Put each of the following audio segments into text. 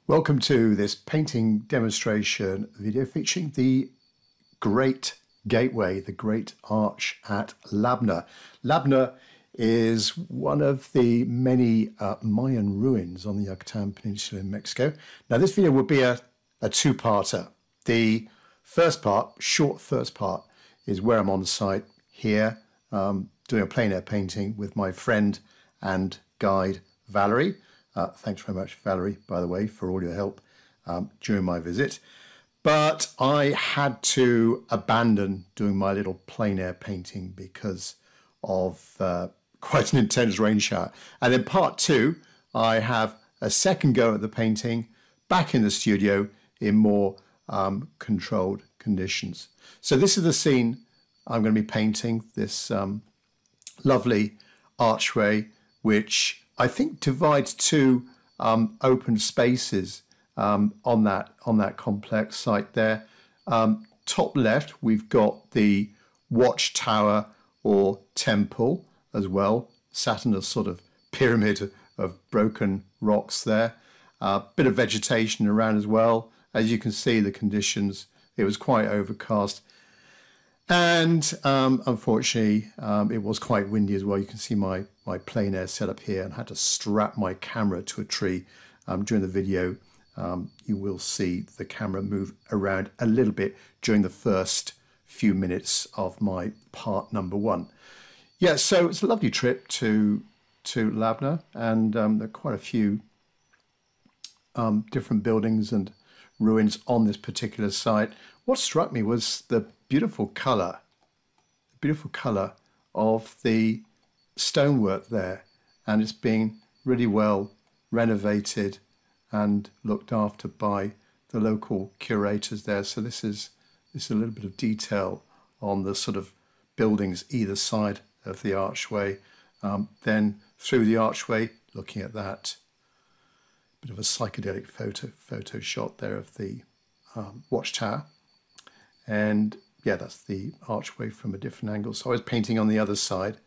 Welcome to this painting demonstration video featuring the Great Gateway, the Great Arch at Labna. Labna is one of the many Mayan ruins on the Yucatan Peninsula in Mexico. Now this video will be a two-parter. The first part, short first part, is where I'm on site here doing a plein air painting with my friend and guide Valerie. Thanks very much, Valerie, by the way, for all your help during my visit. But I had to abandon doing my little plein air painting because of quite an intense rain shower. And in part two, I have a second go at the painting back in the studio in more controlled conditions. So this is the scene I'm going to be painting, this lovely archway, which I think divides two open spaces on that complex site there. Top left, we've got the watchtower or temple as well, sat in a sort of pyramid of broken rocks there. Bit of vegetation around as well. As you can see, the conditions, it was quite overcast. And unfortunately, it was quite windy as well. You can see my plein air setup here, and I had to strap my camera to a tree. During the video, you will see the camera move around a little bit during the first few minutes of my part number one. Yeah, so it's a lovely trip to Labna, and there are quite a few different buildings and ruins on this particular site. What struck me was the beautiful colour of the stonework there, and it's being really well renovated and looked after by the local curators there. So this is a little bit of detail on the sort of buildings either side of the archway. Then through the archway, looking at that bit of a psychedelic photo shot there of the watchtower. And yeah, that's the archway from a different angle. So I was painting on the other side,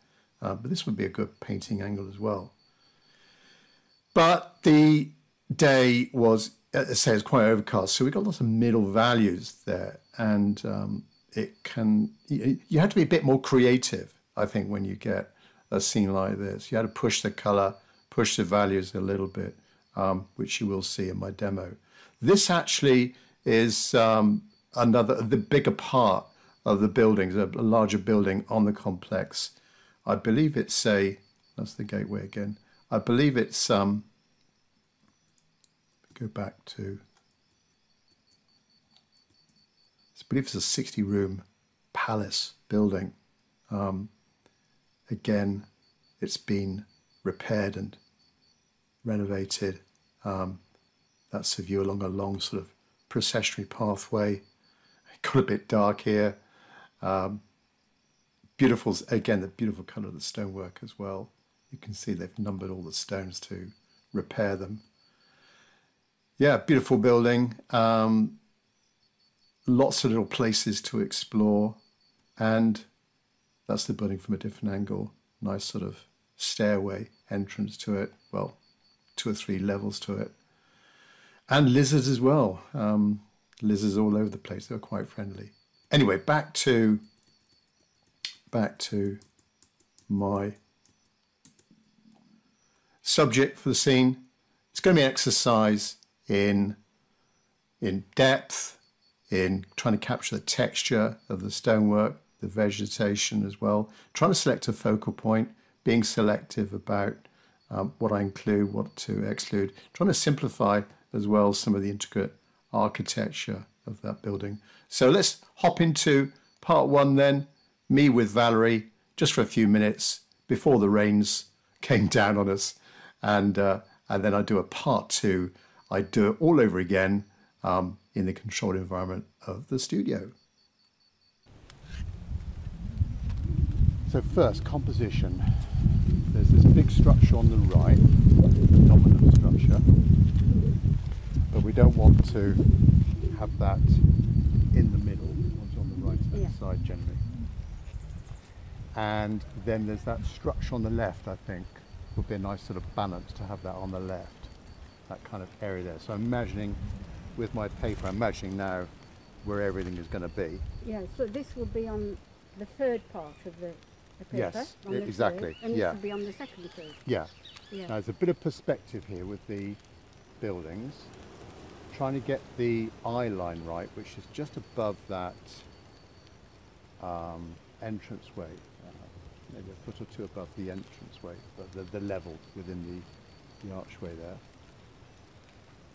but this would be a good painting angle as well. But the day was, as I say, it's quite overcast, so we got lots of middle values there, and you have to be a bit more creative, I think, when you get a scene like this. You had to push the color, push the values a little bit, which you will see in my demo. This actually is the bigger part of the buildings, a larger building on the complex. I believe it's that's the gateway again. I believe it's, go back to, I believe it's a 60-room palace building. Again, it's been repaired and renovated. That's a view along a long sort of processionary pathway. It got a bit dark here. Beautiful, again, the beautiful colour of the stonework as well. You can see they've numbered all the stones to repair them. Yeah, beautiful building. Lots of little places to explore. And that's the building from a different angle. Nice sort of stairway entrance to it. Well, 2 or 3 levels to it. And lizards as well. Lizards all over the place. They were quite friendly. Anyway, back to my subject for the scene. It's going to be an exercise in depth, in trying to capture the texture of the stonework, the vegetation as well, trying to select a focal point, being selective about what I include, what to exclude, trying to simplify as well some of the intricate architecture of that building. So let's hop into part one then, me with Valerie, just for a few minutes before the rains came down on us. And then I do a part two. I do it all over again in the controlled environment of the studio. So first, composition. There's this big structure on the right, the dominant structure, but we don't want to have that in the middle. We want it on the right side generally. And then there's that structure on the left, I think, would be a nice sort of balance to have that on the left. that kind of area there. So I'm imagining with my paper, I'm imagining now where everything is going to be. Yeah, so this will be on the third part of the paper. Yes, on the exactly. Third, and yeah. this will be on the second third. Yeah. Yeah. Now there's a bit of perspective here with the buildings. Trying to get the eye line right, which is just above that entranceway. Maybe a foot or two above the entranceway, but the level within the archway there.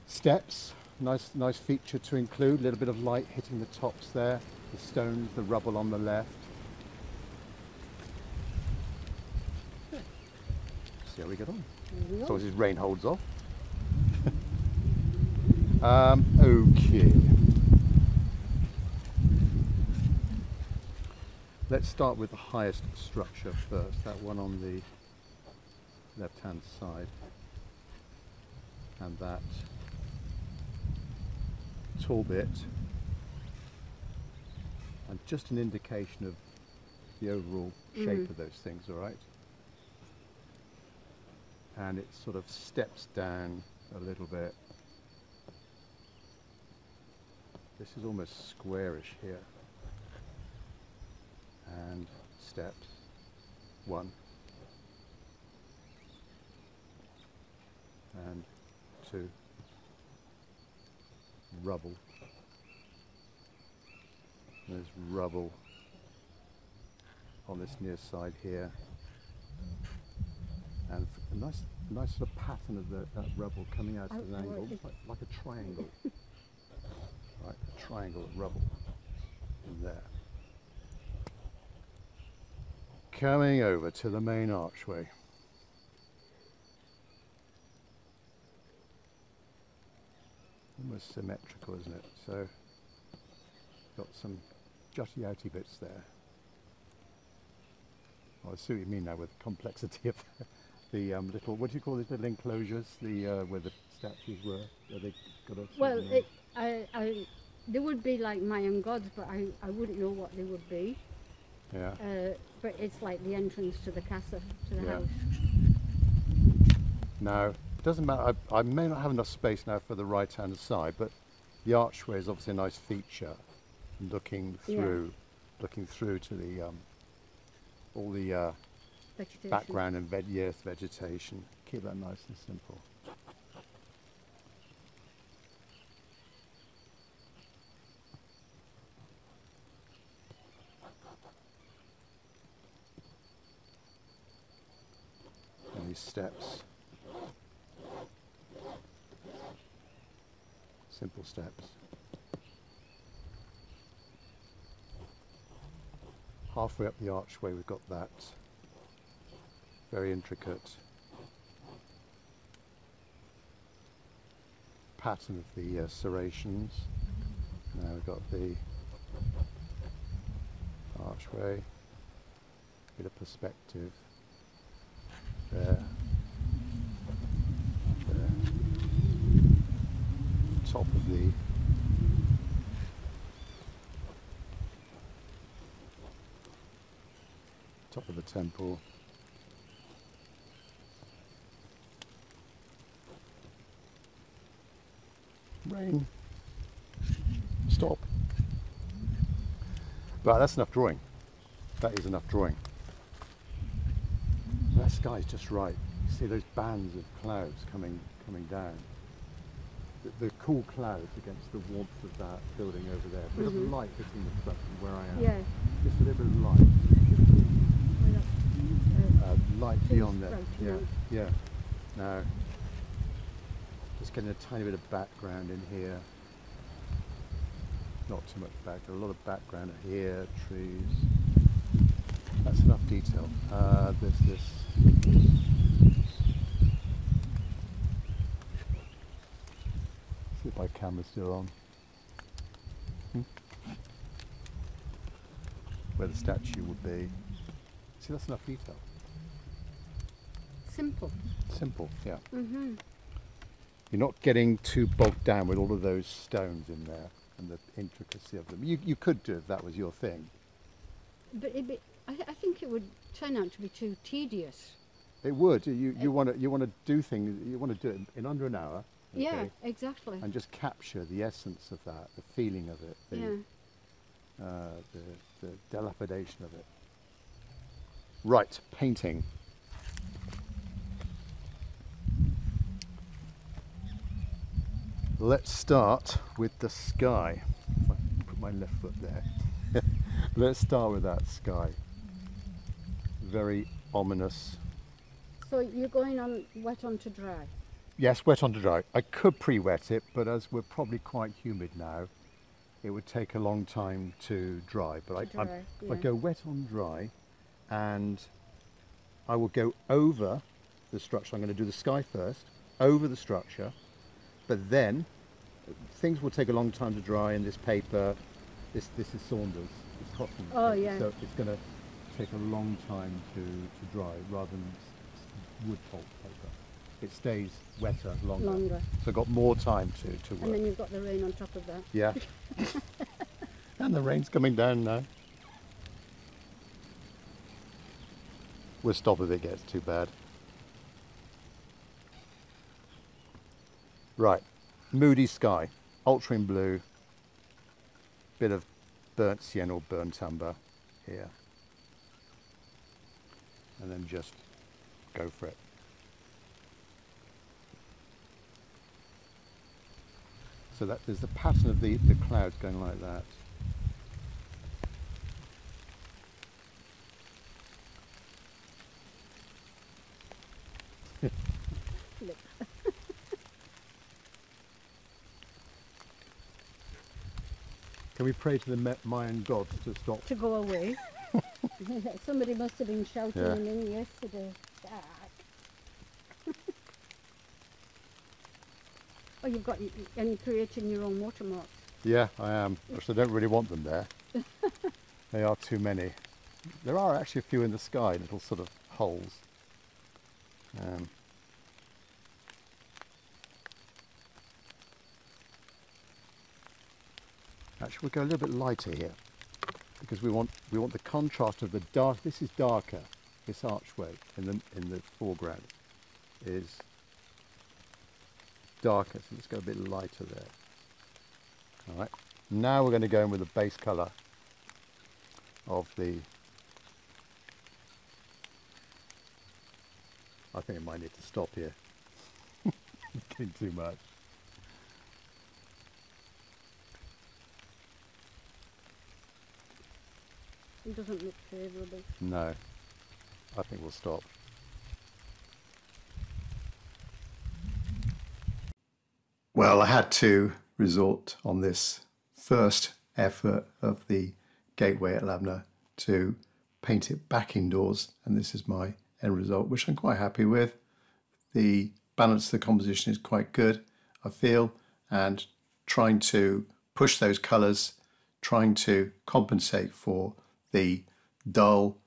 Steps, nice feature to include. A little bit of light hitting the tops there. The stones, the rubble on the left. See how we get on. As long as this rain holds off. Okay. Let's start with the highest structure first, that one on the left-hand side, and that tall bit, and just an indication of the overall shape of those things, all right? And it sort of steps down a little bit. This is almost squarish here. And steps, 1 and 2, rubble, and there's rubble on this near side here, and a nice sort of pattern of that rubble coming out at an angle, like a triangle, right, a triangle of rubble in there. Coming over to the main archway. Almost symmetrical, isn't it? So, got some jutty-outy bits there. Oh, I see what you mean now with complexity of the little, what do you call these little enclosures? The where the statues were. Where they got a well, they would be like Mayan gods, but I wouldn't know what they would be. Yeah. But it's like the entrance to the casa, to the house. Now, it doesn't matter, I may not have enough space now for the right hand side, but the archway is obviously a nice feature, looking through to the all the background and vegetation. Keep that nice and simple. These steps, simple steps. Halfway up the archway we've got that very intricate pattern of the serrations. Now we've got the archway, bit of perspective. There, top of the temple. Rain, stop. But that's enough drawing. That is enough drawing. That sky's just right. You see those bands of clouds coming down. The cool clouds against the warmth of that building over there. A bit of light hitting the front from where I am. Yeah. Just a little bit of light. Light beyond there. Yeah. Now, just getting a tiny bit of background in here. Not too much background. A lot of background here. Trees. That's enough detail. There's this. See if my camera's still on. Where the statue would be. See, that's enough detail. Simple. Simple, yeah. You're not getting too bogged down with all of those stones in there and the intricacy of them. You could do if that was your thing. But I think it would turn out to be too tedious. It would. You want to do things. You want to do it in under an hour, Yeah, exactly. and just capture the essence of that, the feeling of it, the dilapidation of it. Right, painting. Let's start with the sky. If I can put my left foot there. Let's start with that sky. Very ominous. So you're going on wet on to dry? Yes, wet on to dry. I could pre-wet it, but as we're probably quite humid now, it would take a long time to dry. But if I go wet on dry, and I will go over the structure. I'm going to do the sky first, over the structure, but then things will take a long time to dry in this paper. This is Saunders, it's cotton. Oh yeah. So it's going to take a long time to dry rather than wood pulp paper. It stays wetter longer. So I've got more time to work. And then you've got the rain on top of that. Yeah. And the rain's coming down now. We'll stop if it gets too bad. Right, moody sky, ultramarine blue, bit of burnt sienna or burnt umber here. And then just go for it. So that there's the pattern of the clouds going like that. Can we pray to the Mayan gods to stop? To go away. Somebody must have been shouting them in yesterday. Oh, you've got, and you're creating your own watermarks. Yeah, I am, because I don't really want them there. They are too many. There are actually a few in the sky, little sort of holes. Actually, we'll go a little bit lighter here, because we want the contrast of the dark. This is darker. This archway in the foreground is darker, so let's go a bit lighter there. All right. Now we're going to go in with the base colour of the. I think I might need to stop here. It's getting too much. It doesn't look favourable. No, I think we'll stop. Well, I had to resort on this first effort of the gateway at Labna to paint it back indoors, and this is my end result, which I'm quite happy with. The balance of the composition is quite good, I feel, and trying to push those colours, trying to compensate for the dull,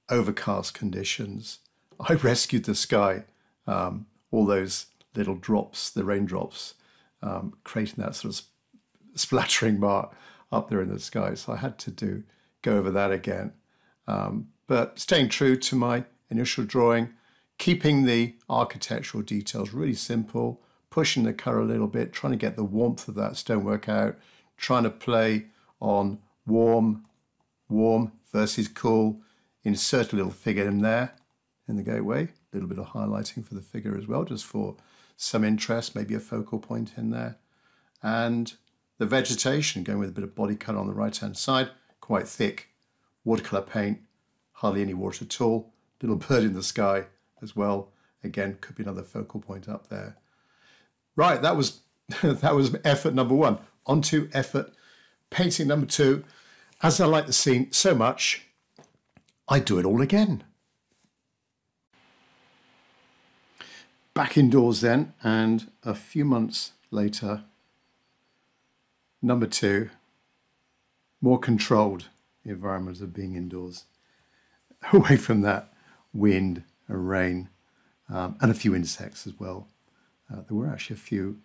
overcast conditions. I rescued the sky, all those little drops, the raindrops, creating that sort of splattering mark up there in the sky. So I had to go over that again. But staying true to my initial drawing, keeping the architectural details really simple, pushing the colour a little bit, trying to get the warmth of that stonework out, trying to play on warm versus cool, insert a little figure in there in the gateway, a little bit of highlighting for the figure as well, just for some interest, maybe a focal point in there. And the vegetation, going with a bit of body colour on the right hand side, quite thick, watercolour paint, hardly any water at all, little bird in the sky as well, again could be another focal point up there. Right, that was that was effort number one. On to effort painting number two. As I like the scene so much, I do it all again. Back indoors then, and a few months later, number two, more controlled environment of being indoors, away from that wind and rain, and a few insects as well. There were actually a few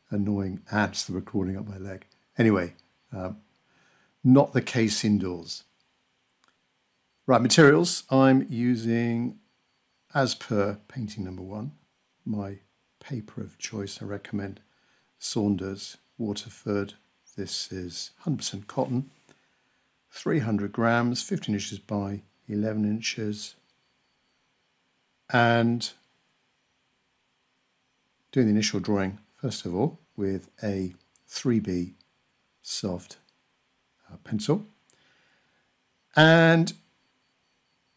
annoying ants that were crawling up my leg. Anyway, not the case indoors. Right, materials I'm using, as per painting number one, my paper of choice. I recommend Saunders Waterford. This is 100% cotton, 300 grams, 15 inches by 11 inches. And doing the initial drawing, first of all, with a 3B soft pencil. And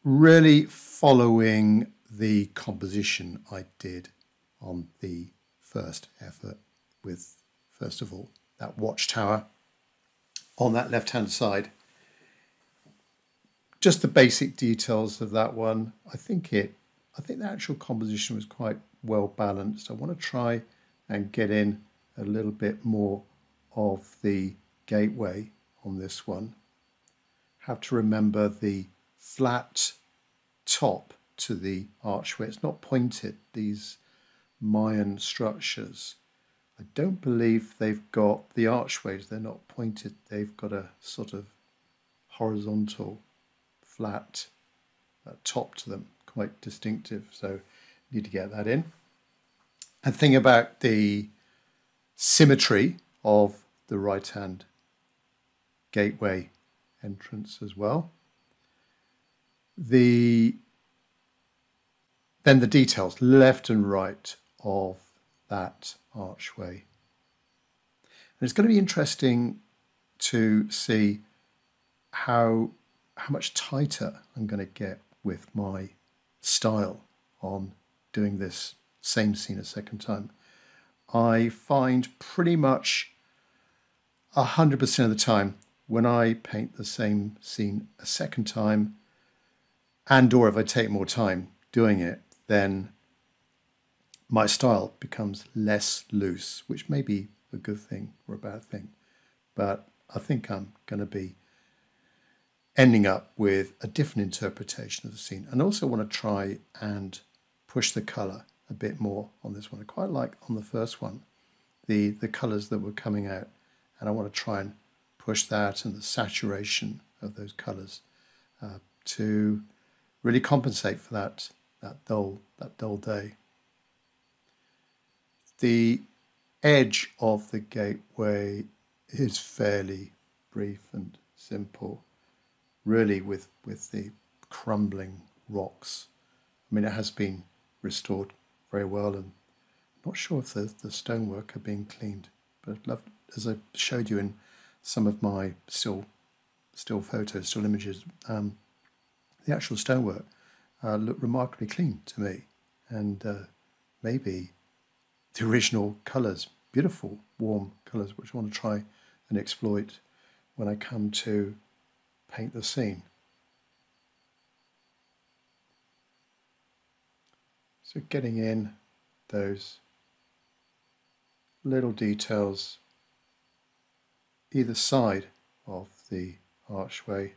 really following the composition I did on the first effort with, first of all, that watchtower on that left-hand side. Just the basic details of that one. I think the actual composition was quite well balanced. I want to try and get in a little bit more of the gateway on this one. Have to remember the flat top to the archway. It's not pointed, these Mayan structures. I don't believe they've got the archways, they're not pointed. They've got a sort of horizontal flat top to them, quite distinctive. So need to get that in. And think about the symmetry of the right-hand gateway entrance as well. Then the details left and right of that archway. And it's going to be interesting to see how much tighter I'm going to get with my style on doing this same scene a second time. I find pretty much 100% of the time when I paint the same scene a second time, and or if I take more time doing it, then my style becomes less loose, which may be a good thing or a bad thing. But I think I'm going to be ending up with a different interpretation of the scene. And also want to try and push the colour a bit more on this one. I quite like on the first one the colours that were coming out, and I want to try and push that and the saturation of those colours to really compensate for that dull day. The edge of the gateway is fairly brief and simple, really with the crumbling rocks. I mean, it has been restored very well, and I'm not sure if the stonework are being cleaned, but I'd love, as I showed you in some of my still photos, still images, the actual stonework looked remarkably clean to me, and maybe the original colours, beautiful warm colours, which I want to try and exploit when I come to paint the scene. So getting in those little details either side of the archway,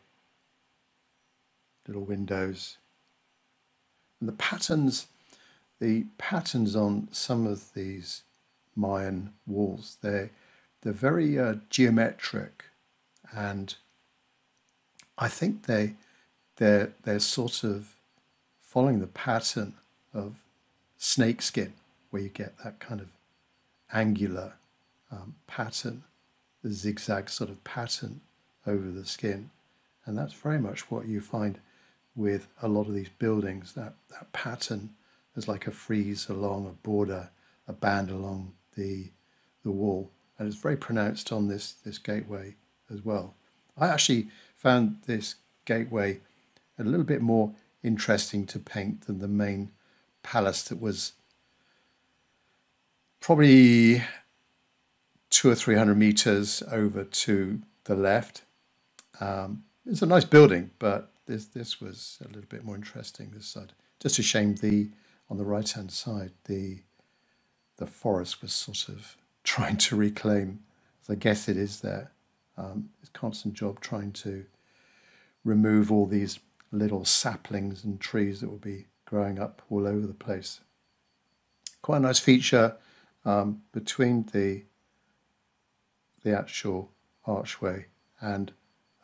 little windows, and the patterns on some of these Mayan walls, they're very geometric, and I think they're sort of following the pattern of snake skin, where you get that kind of angular pattern, the zigzag sort of pattern over the skin. And that's very much what you find with a lot of these buildings, that pattern is like a frieze along a border, a band along the wall. And it's very pronounced on this gateway as well. I actually found this gateway a little bit more interesting to paint than the main palace that was probably 200 or 300 meters over to the left. It's a nice building, but this was a little bit more interesting, this side. Just a shame on the right hand side the forest was sort of trying to reclaim, as I guess it is there. It's a constant job trying to remove all these little saplings and trees that will be growing up all over the place. Quite a nice feature between the actual archway and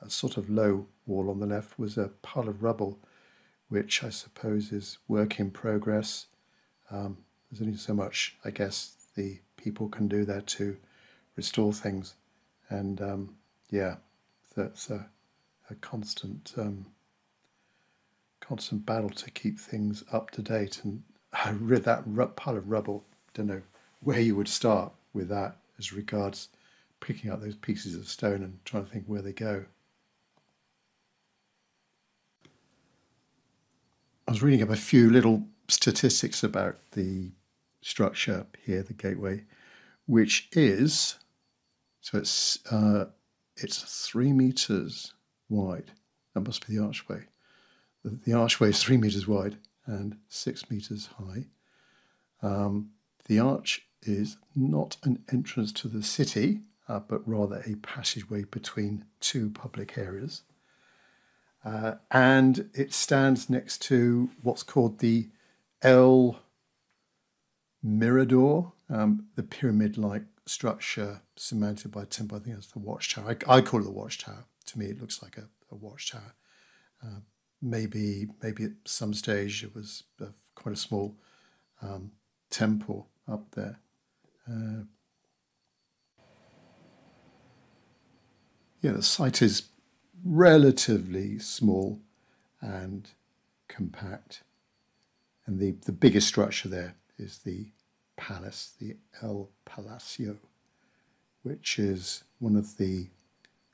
a sort of low wall on the left was a pile of rubble, which I suppose is work in progress. There's only so much, I guess, the people can do there to restore things. And yeah, that's a constant constant battle to keep things up to date. And I read that pile of rubble. Don't know where you would start with that as regards picking up those pieces of stone and trying to think where they go. I was reading up a few little statistics about the structure here, the gateway, which is, so it's 3 meters wide. That must be the archway. The archway is 3 meters wide and 6 meters high. The arch is not an entrance to the city, but rather a passageway between two public areas. And it stands next to what's called the El Mirador, the pyramid-like structure surmounted by a temple. I think that's the watchtower. I call it the watchtower. To me, it looks like a watchtower. Maybe at some stage it was quite a small temple up there. Yeah, the site is relatively small and compact. And the biggest structure there is the palace, the El Palacio, which is one of the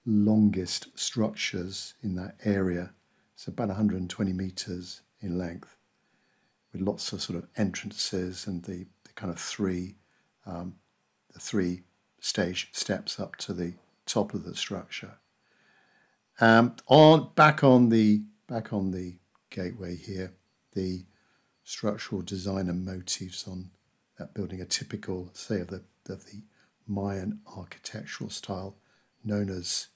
longest structures in that area. It's about 120 meters in length, with lots of sort of entrances and the kind of three stage steps up to the top of the structure. Back on the gateway here, the structural design and motifs on that building are typical, say, of the Mayan architectural style known as,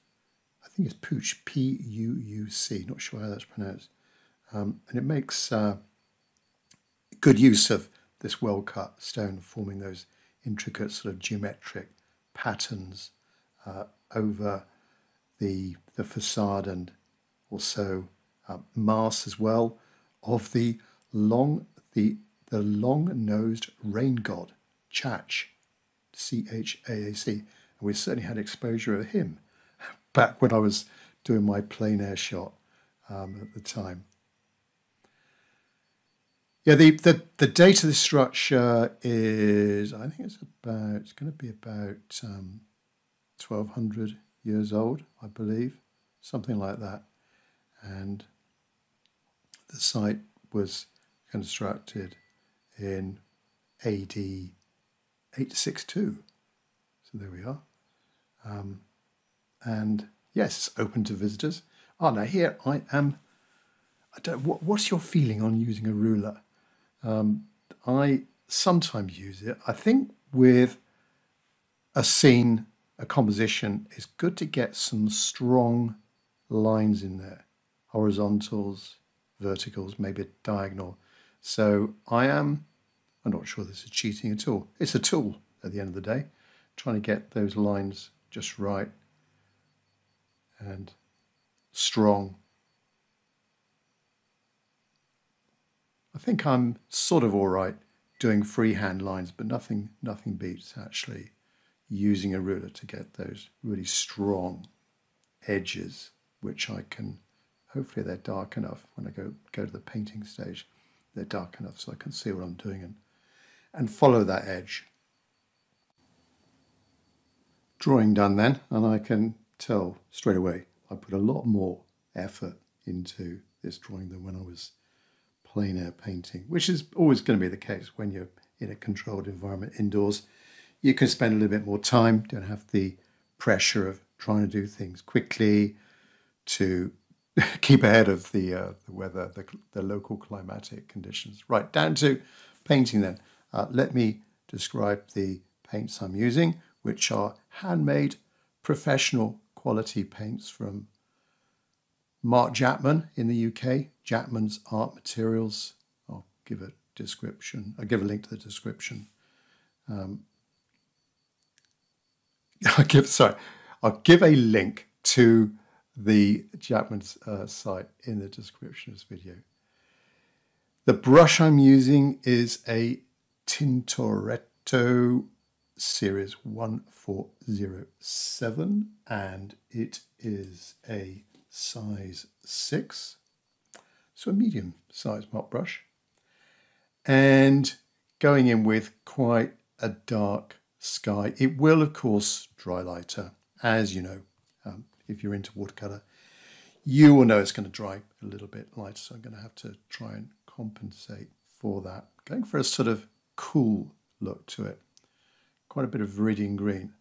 I think it's Puuc, P-U-U-C, not sure how that's pronounced. And it makes good use of this well-cut stone, forming those intricate sort of geometric patterns over the facade, and also masts as well of the long-nosed rain god, Chach, C-H-A-A-C. And we certainly had exposure of him back when I was doing my plein air shot at the time. Yeah, the date of the structure is, I think it's going to be about 1200 years old, I believe, something like that. And the site was constructed in AD 862. So there we are. And yes, it's open to visitors. Oh, now here I am. What's your feeling on using a ruler? I sometimes use it. I think with a scene, a composition, it's good to get some strong lines in there. Horizontals, verticals, maybe a diagonal. So I'm not sure this is cheating at all. It's a tool at the end of the day, trying to get those lines just right and strong. I think I'm sort of all right doing freehand lines, but nothing beats actually using a ruler to get those really strong edges, which I can, hopefully they're dark enough when I go to the painting stage. They're dark enough so I can see what I'm doing and follow that edge. Drawing done then, and I can tell straight away I put a lot more effort into this drawing than when I was plein air painting, which is always going to be the case when you're in a controlled environment indoors. You can spend a little bit more time, don't have the pressure of trying to do things quickly to keep ahead of the weather, the local climatic conditions. Right, down to painting then. Let me describe the paints I'm using, which are handmade, professional quality paints from Mark Japman in the UK, Japman's Art Materials. I'll give a description. I'll give a link to the description. I'll give a link to the Japman's site in the description of this video. The brush I'm using is a Tintoretto Imagesto series 1407, and it is a size 6, so a medium size mop brush, and going in with quite a dark sky. It will of course dry lighter, as you know. If you're into watercolor, you will know it's going to dry a little bit lighter, so I'm going to have to try and compensate for that. Going for a sort of cool look to it, quite a bit of viridian green.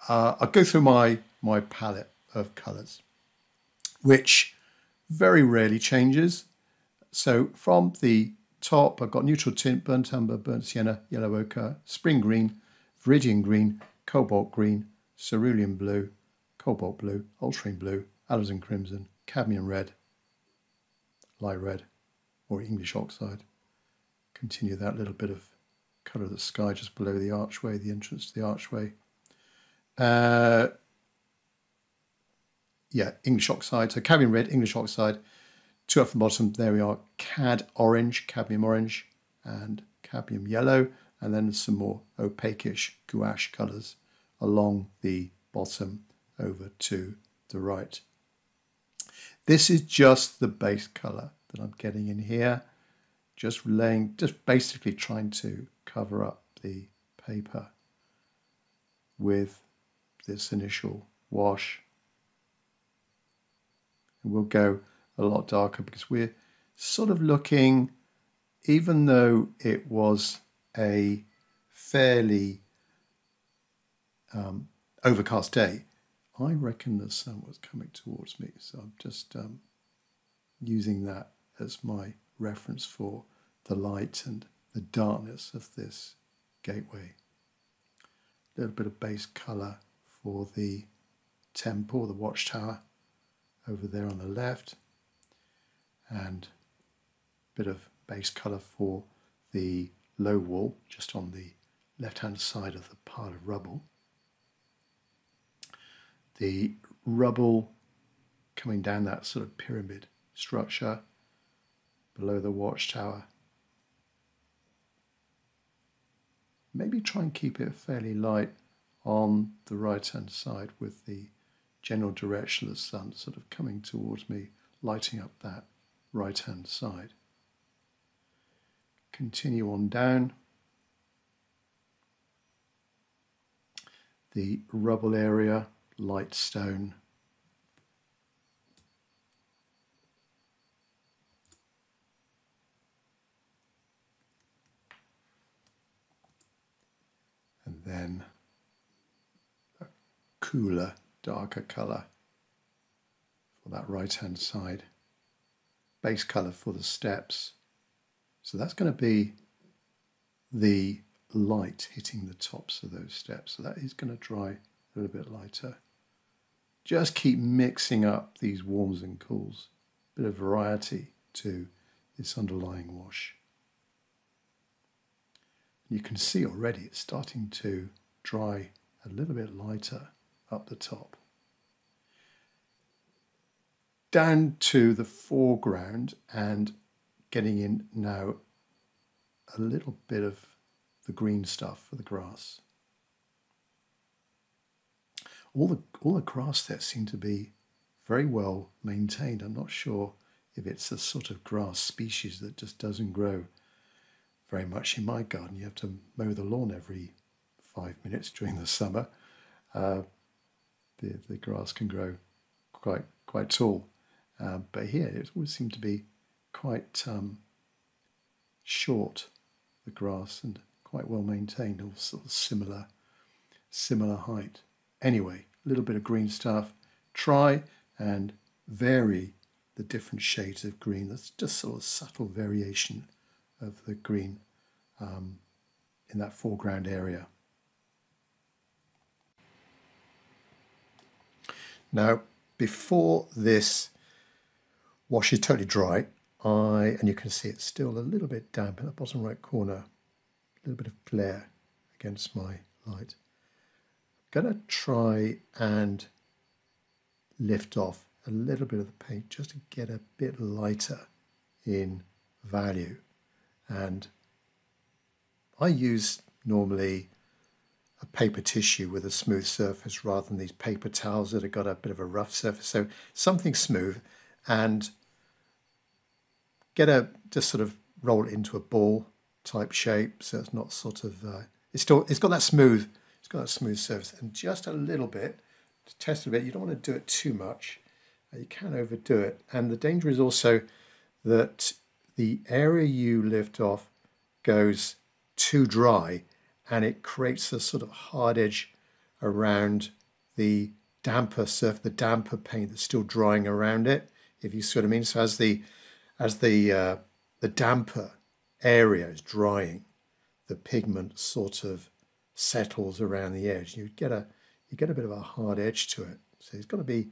I'll go through my palette of colours, which very rarely changes. So from the top, I've got neutral tint, burnt umber, burnt sienna, yellow ochre, spring green, viridian green, cobalt green, cerulean blue, cobalt blue, ultramarine blue, alizarin crimson, cadmium red, light red, or English oxide. Continue that little bit of colour of the sky just below the archway, the entrance to the archway. Yeah, English oxide. So cadmium red, English oxide. 2 up from the bottom, there we are. Cad orange, cadmium orange, and cadmium yellow. And then some more opaquish gouache colours along the bottom over to the right. This is just the base colour that I'm getting in here. Just basically trying to cover up the paper with this initial wash. And we'll go a lot darker because we're sort of looking, even though it was a fairly overcast day, I reckon the sun was coming towards me. So I'm just using that as my reference for the light and the darkness of this gateway. A little bit of base colour for the temple, the watchtower over there on the left, and a bit of base colour for the low wall just on the left hand side of the pile of rubble. The rubble coming down that sort of pyramid structure below the watchtower. Maybe try and keep it fairly light on the right hand side with the general direction of the sun sort of coming towards me, lighting up that right hand side. Continue on down. The rubble area, light stone. And then a cooler, darker colour for that right hand side. Base colour for the steps. So that's going to be the light hitting the tops of those steps. So that is going to dry a little bit lighter. Just keep mixing up these warms and cools. Bit of variety to this underlying wash. You can see already it's starting to dry a little bit lighter up the top. Down to the foreground and getting in now a little bit of the green stuff for the grass. All the grass there seem to be very well maintained. I'm not sure if it's a sort of grass species that just doesn't grow very much in my garden. You have to mow the lawn every 5 minutes during the summer. The grass can grow quite tall, but here it always seemed to be quite short, the grass, and quite well maintained, all sort of similar height. Anyway, a little bit of green stuff. Try and vary the different shades of green. That's just sort of subtle variation of the green in that foreground area. Now, before this wash is totally dry, and you can see it's still a little bit damp in the bottom right corner, a little bit of glare against my light. I'm going to try and lift off a little bit of the paint just to get a bit lighter in value. And I use normally a paper tissue with a smooth surface rather than these paper towels that have got a bit of a rough surface. So something smooth, and just sort of roll it into a ball type shape, so it's not sort of it's got that smooth surface, and just a little bit to test a bit. You don't want to do it too much. You can overdo it, and the danger is also that the area you lift off goes too dry, and it creates a sort of hard edge around the damper surface, the damper paint that's still drying around it, if you see what I mean. So as the damper area is drying, the pigment sort of settles around the edge. You get a bit of a hard edge to it. So it's got to be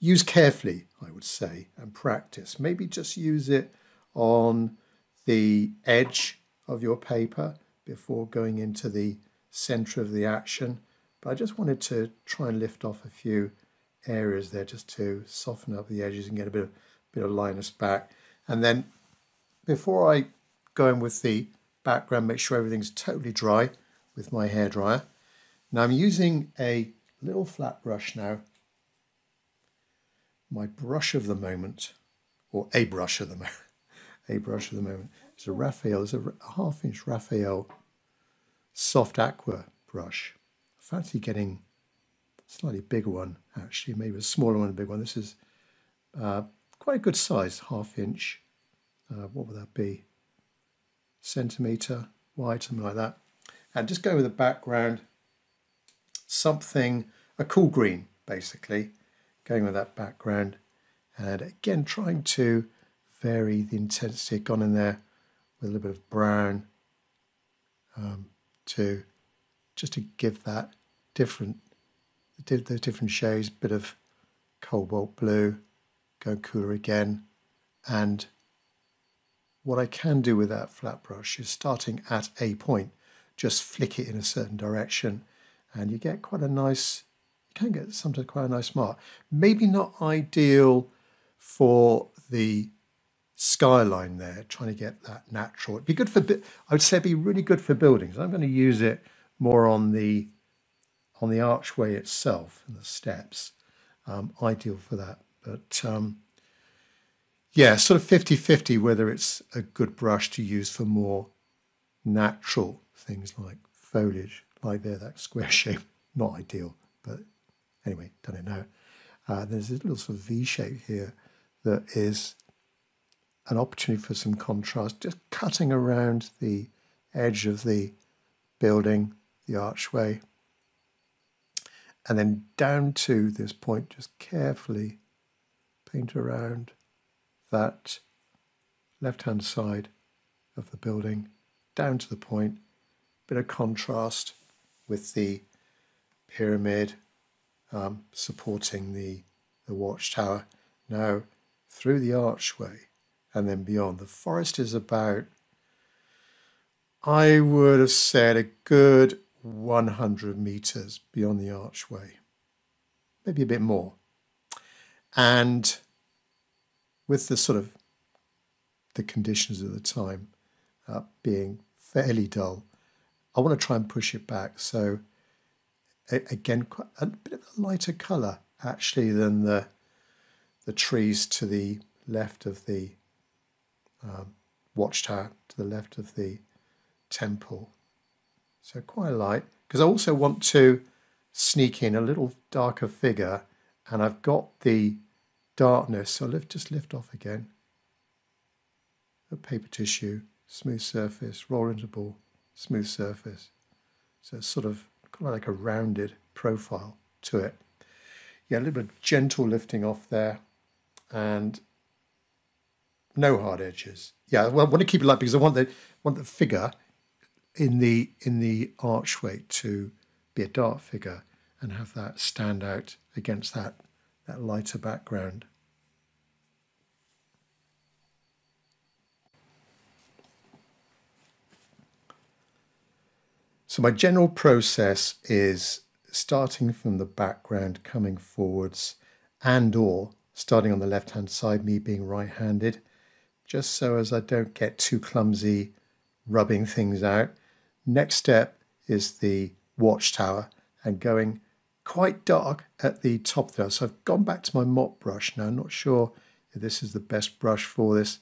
used carefully, I would say, and practice. Maybe just use it on the edge of your paper before going into the center of the action. But I just wanted to try and lift off a few areas there just to soften up the edges and get a bit of lightness back. And then before I go in with the background, make sure everything's totally dry with my hairdryer. Now I'm using a little flat brush now. My brush of the moment, or a brush of the moment, It's a Raphael, it's a 1/2 inch Raphael soft aqua brush. I fancy getting a slightly bigger one, actually, maybe a smaller one, a big one. This is quite a good size, 1/2 inch. What would that be? Centimetre wide, something like that. And just go with the background, a cool green, basically. Going with that background, and again trying to vary the intensity. Gone in there with a little bit of brown just to give that those different shades. Bit of cobalt blue, go cooler again. And what I can do with that flat brush is, starting at a point, just flick it in a certain direction, and you get quite a nice. You can get sometimes quite a nice mark. Maybe not ideal for the skyline there, trying to get that natural. It'd be good for, I would say it'd be really good for buildings. I'm going to use it more on the archway itself and the steps. Ideal for that. But yeah, sort of 50-50 whether it's a good brush to use for more natural things like foliage, like there, that square shape. Not ideal, but anyway, done it now. There's a little sort of V shape here that is an opportunity for some contrast, just cutting around the edge of the building, the archway, and then down to this point, just carefully paint around that left-hand side of the building, down to the point, bit of contrast with the pyramid supporting the watchtower. Now through the archway and then beyond. The forest is about, I would have said, a good 100 meters beyond the archway, maybe a bit more. And with the sort of the conditions of the time being fairly dull, I want to try and push it back. So again, quite a bit of a lighter colour actually than the trees to the left of the watchtower, to the left of the temple. So quite light, because I also want to sneak in a little darker figure, and I've got the darkness, so just lift off again. A paper tissue, smooth surface, roll into ball, smooth surface. So it's sort of like a rounded profile to it. Yeah, a little bit of gentle lifting off there, and no hard edges. Yeah, well, I want to keep it light because I want the figure in the archway to be a dark figure and have that stand out against that lighter background. So my general process is starting from the background, coming forwards, and or starting on the left-hand side, me being right-handed, just so as I don't get too clumsy rubbing things out. Next step is the watchtower and going quite dark at the top there. So I've gone back to my mop brush now. I'm not sure if this is the best brush for this,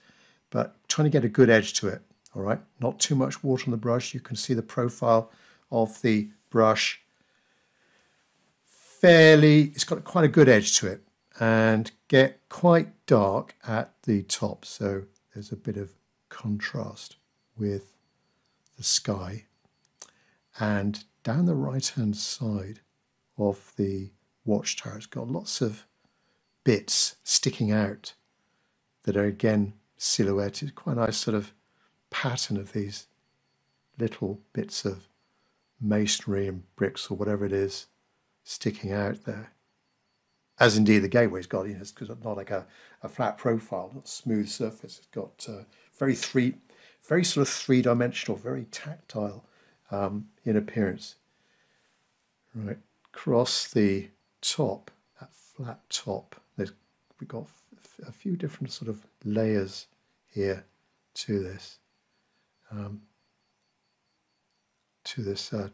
but trying to get a good edge to it. All right, not too much water on the brush. You can see the profile of the brush. It's got quite a good edge to it, and get quite dark at the top. So there's a bit of contrast with the sky. And down the right-hand side of the watchtower, it's got lots of bits sticking out that are again silhouetted. Quite a nice sort of pattern of these little bits of masonry and bricks or whatever it is sticking out there. As indeed the gateway's got, you know, it's not like a flat profile, not a smooth surface. It's got very sort of three-dimensional, very tactile in appearance. Right, across the top, that flat top, we've got a few different sort of layers here to this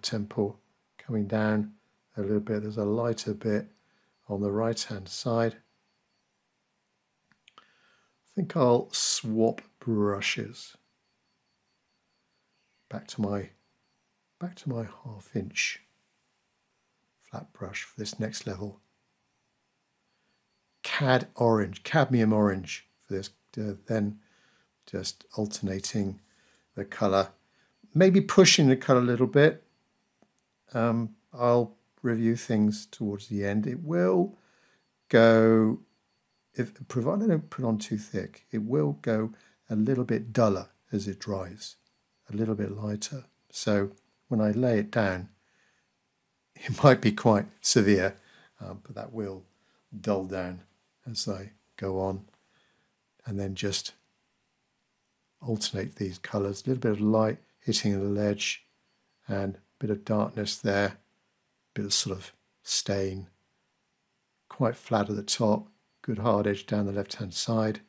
temple. Coming down a little bit, there's a lighter bit on the right hand side. I think I'll swap brushes. Back to my 1/2 inch flat brush for this next level. Cadmium orange for this, then just alternating the colour, maybe pushing the colour a little bit. I'll review things towards the end. It will go, provided I don't put on too thick, it will go a little bit duller as it dries, a little bit lighter. So when I lay it down, it might be quite severe, but that will dull down as I go on, and then just alternate these colours. A little bit of light hitting the ledge and a bit of darkness there, a bit of sort of stain, quite flat at the top, good hard edge down the left hand side.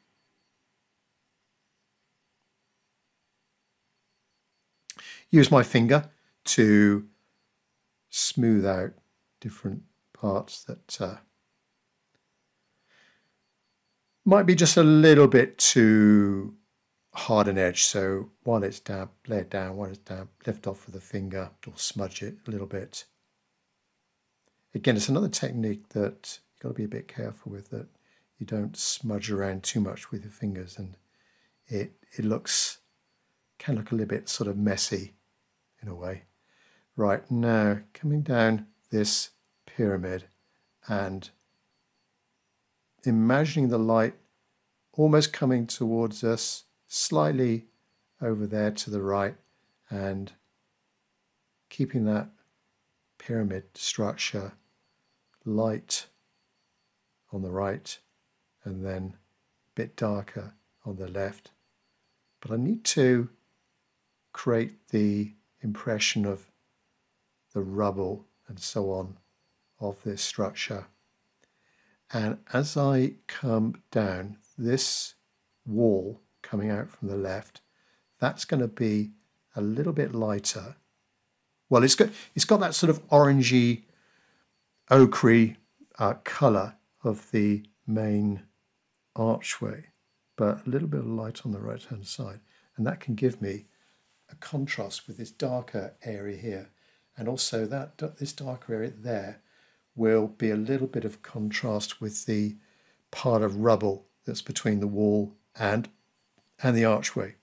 Use my finger to smooth out different parts that might be just a little bit too hard an edge. So while it's damp, lay it down. While it's damp, lift off with a finger or smudge it a little bit. Again, it's another technique that you've got to be a bit careful with, that you don't smudge around too much with your fingers, and it can look a little bit sort of messy in a way. Right, now coming down this pyramid and imagining the light almost coming towards us, slightly over there to the right, and keeping that pyramid structure light on the right and then a bit darker on the left. But I need to create the impression of the rubble and so on of this structure. And as I come down, this wall coming out from the left, that's going to be a little bit lighter. Well, it's got that sort of orangey, ochre colour of the main archway, but a little bit of light on the right hand side, and that can give me a contrast with this darker area here, and also that this darker area there will be a little bit of contrast with the part of rubble that's between the wall and the archway.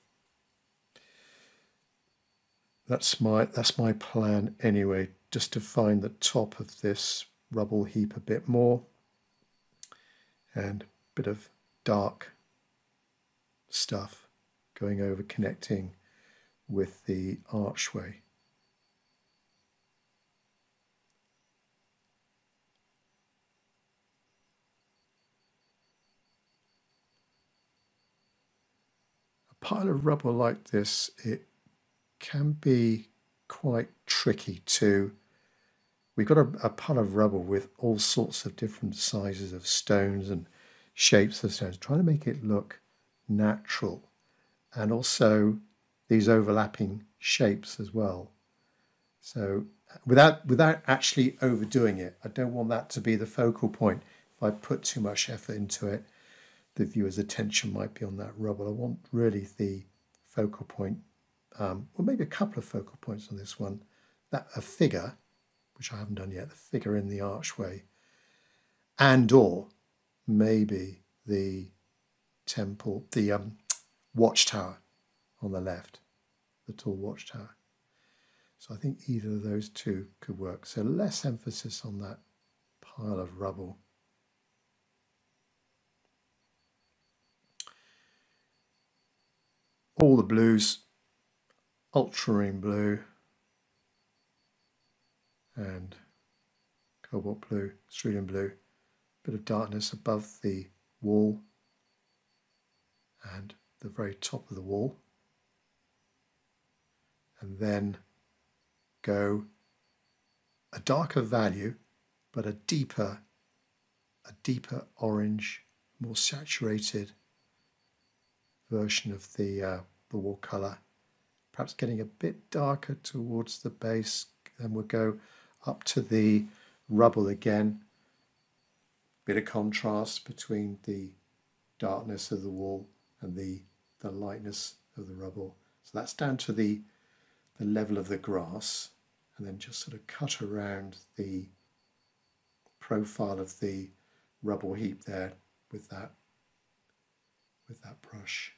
That's my plan anyway, just to find the top of this rubble heap a bit more, and a bit of dark stuff going over, connecting with the archway. A pile of rubble like this, it can be quite tricky to... We've got a pile of rubble with all sorts of different sizes of stones and shapes of stones, trying to make it look natural. And also these overlapping shapes as well. So without actually overdoing it, I don't want that to be the focal point. If I put too much effort into it, the viewer's attention might be on that rubble. I want really the focal point, or maybe a couple of focal points on this one. That a figure, which I haven't done yet, the figure in the archway, and or maybe the temple, the watchtower on the left, the tall watchtower. So I think either of those two could work. So less emphasis on that pile of rubble. All the blues, ultramarine blue and cobalt blue, cerulean blue, bit of darkness above the wall and the very top of the wall, and then go a darker value but a deeper orange, more saturated version of the wall colour, perhaps getting a bit darker towards the base. Then we'll go up to the rubble again, bit of contrast between the darkness of the wall and the lightness of the rubble. So that's down to the level of the grass, and then just sort of cut around the profile of the rubble heap there with that brush.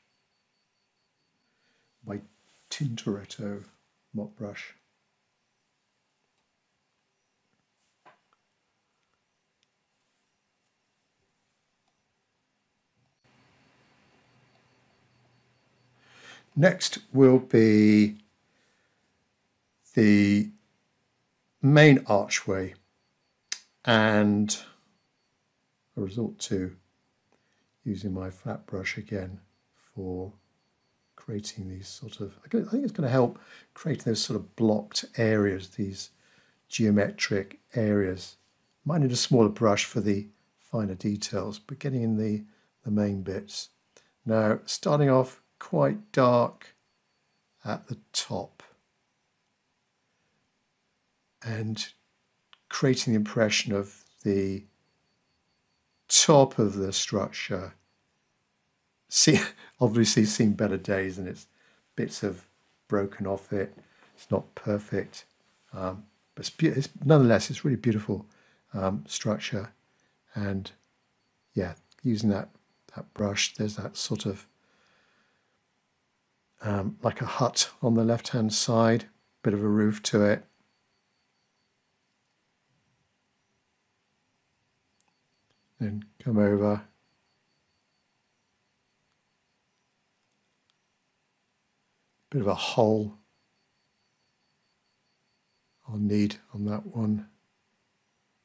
My Tintoretto mop brush. Next will be the main archway, and I resort to using my flat brush again for creating these sort of, I think it's going to help create those sort of blocked areas, these geometric areas. Might need a smaller brush for the finer details, but getting in the main bits. Now, starting off quite dark at the top and creating the impression of the top of the structure. Obviously seen better days, and it's bits have broken off it. It's not perfect, but nonetheless it's really beautiful structure. And yeah, using that brush, there's that sort of like a hut on the left hand side, bit of a roof to it. Then come over, bit of a hole I'll need on that one,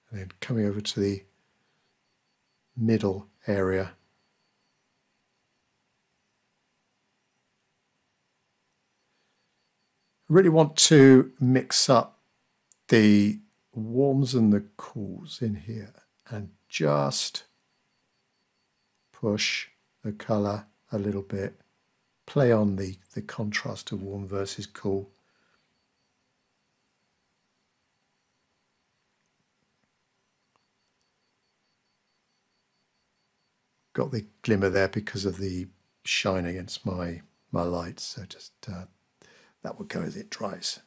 and then coming over to the middle area. I really want to mix up the warms and the cools in here and just push the colour a little bit, play on the contrast of warm versus cool. Got the glimmer there because of the shine against my lights, so just that will go as it dries.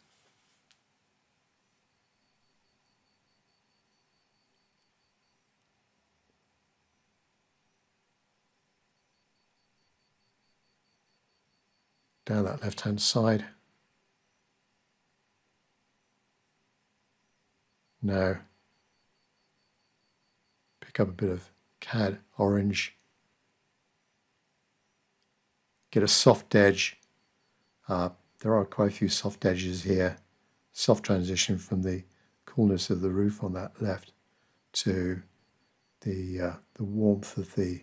Down that left hand side. Now pick up a bit of cad orange, get a soft edge. There are quite a few soft edges here. Soft transition from the coolness of the roof on that left to the warmth of the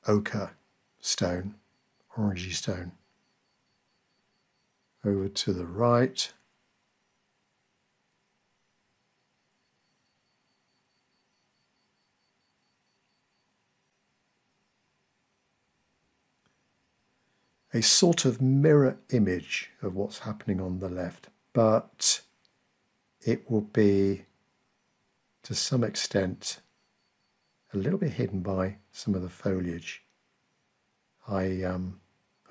ochre stone, orangey stone. Over to the right. a sort of mirror image of what's happening on the left, but it will be to some extent a little bit hidden by some of the foliage. I'm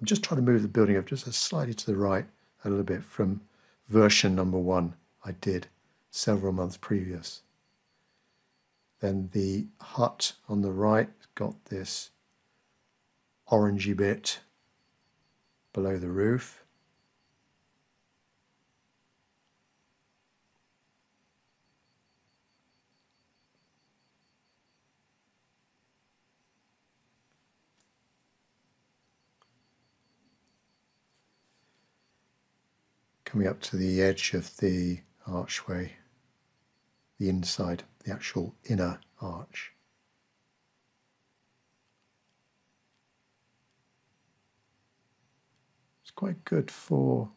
just trying to move the building up just slightly to the right a little bit from version number 1 I did several months previous. Then the hut on the right got this orangey bit below the roof. Coming up to the edge of the archway, the inside, the actual inner arch. It's quite good for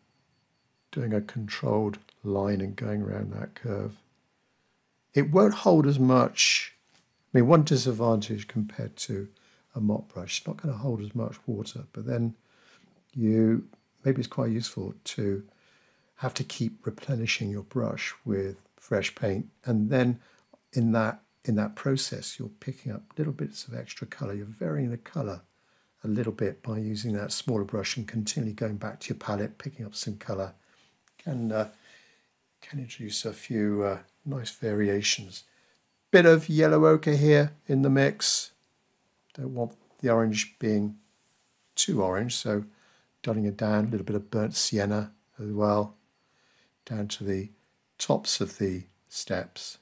doing a controlled line and going around that curve. It won't hold as much. I mean, one disadvantage compared to a mop brush, it's not going to hold as much water, but then maybe it's quite useful to have to keep replenishing your brush with fresh paint, and then in that process you're picking up little bits of extra colour. You're varying the colour a little bit by using that smaller brush and continually going back to your palette, picking up some colour. Can introduce a few nice variations. Bit of yellow ochre here in the mix. Don't want the orange being too orange, so dulling it down. A little bit of burnt sienna as well, down to the tops of the steps.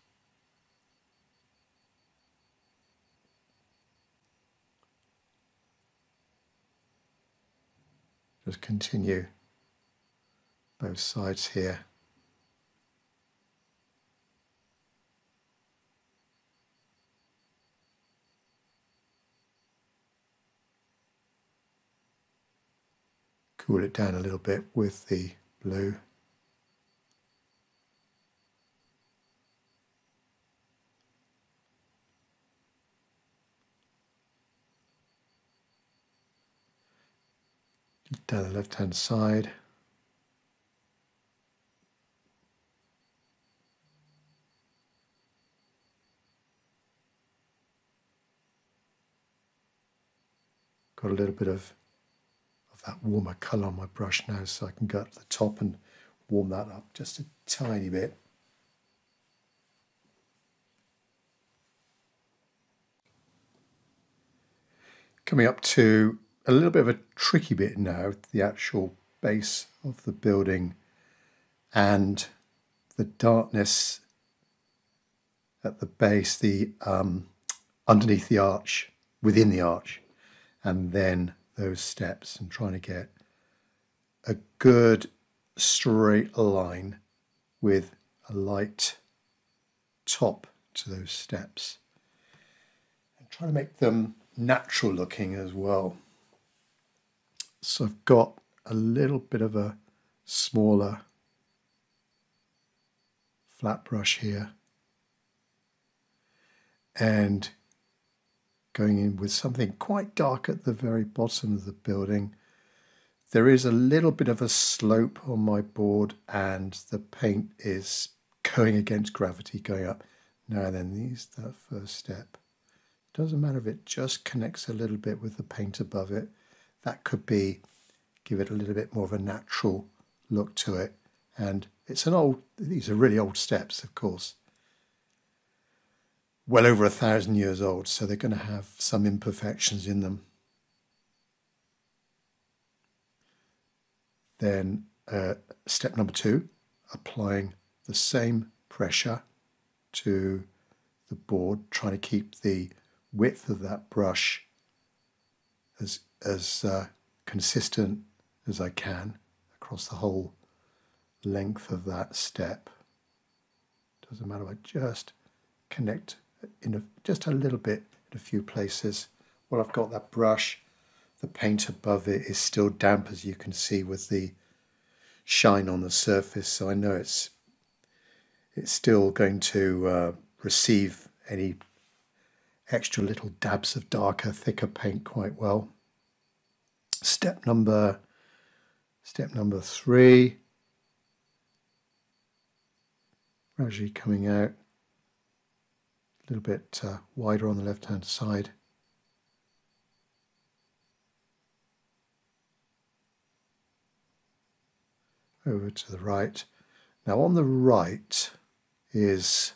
Just continue both sides here. Cool it down a little bit with the blue. Down the left-hand side. Got a little bit of that warmer colour on my brush now, so I can go up to the top and warm that up just a tiny bit. Coming up to a little bit of a tricky bit now, the actual base of the building and the darkness at the base, the underneath the arch, within the arch, and then those steps, and trying to get a good straight line with a light top to those steps, and trying to make them natural looking as well. So I've got a little bit of a smaller flat brush here, and going in with something quite dark at the very bottom of the building. There is a little bit of a slope on my board, and the paint is going against gravity, going up. Now then, that first step. Doesn't matter if it just connects a little bit with the paint above it. That could give it a little bit more of a natural look to it. And these are really old steps, of course. Well over 1,000 years old, so they're going to have some imperfections in them. Then step number 2, applying the same pressure to the board, trying to keep the width of that brush as consistent as I can across the whole length of that step. Doesn't matter, I just connect just a little bit in a few places. While I've got that brush, the paint above it is still damp, as you can see with the shine on the surface, so I know it's still going to receive any extra little dabs of darker, thicker paint quite well. Step number 3. Gradually coming out a little bit wider on the left-hand side. Over to the right. Now on the right is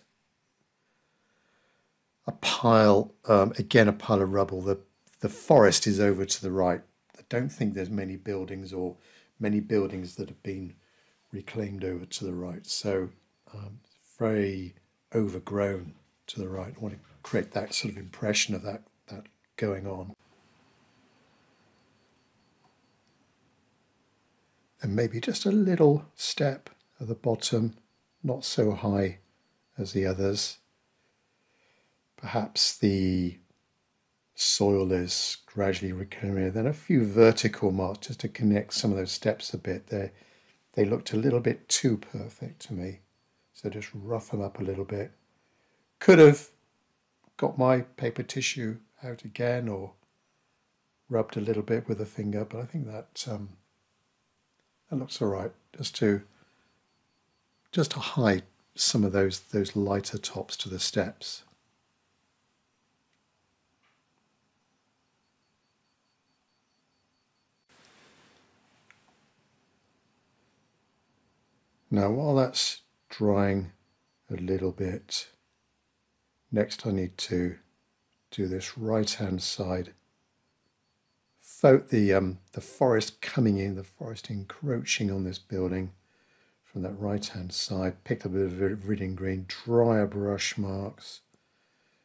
a pile, again a pile of rubble. The forest is over to the right. I don't think there's many buildings that have been reclaimed over to the right. So very overgrown to the right. I want to create that sort of impression of that going on. And maybe just a little step at the bottom, not so high as the others. Perhaps the soil is gradually recurring. Then a few vertical marks just to connect some of those steps a bit. They looked a little bit too perfect to me. So just rough them up a little bit. Could have got my paper tissue out again or rubbed a little bit with a finger, but I think that looks all right. Just to hide some of those lighter tops to the steps. Now while that's drying a little bit, next I need to do this right hand side. The forest coming in, the forest encroaching on this building from that right hand side. Picked up a bit of viridian green, drier brush marks,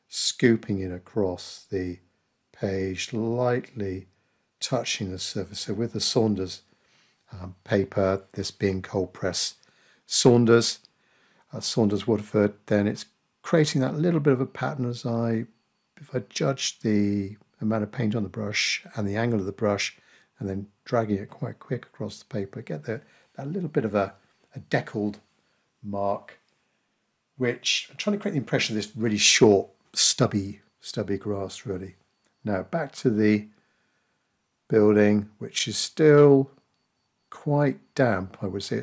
scooping it across the page, lightly touching the surface. So with the Saunders paper, this being cold press Saunders Waterford, then it's creating that little bit of a pattern if I judge the amount of paint on the brush and the angle of the brush, and then dragging it quite quick across the paper, get that little bit of a deckled mark, which I'm trying to create the impression of this really short, stubby grass, really. Now back to the building, which is still quite damp, I would say.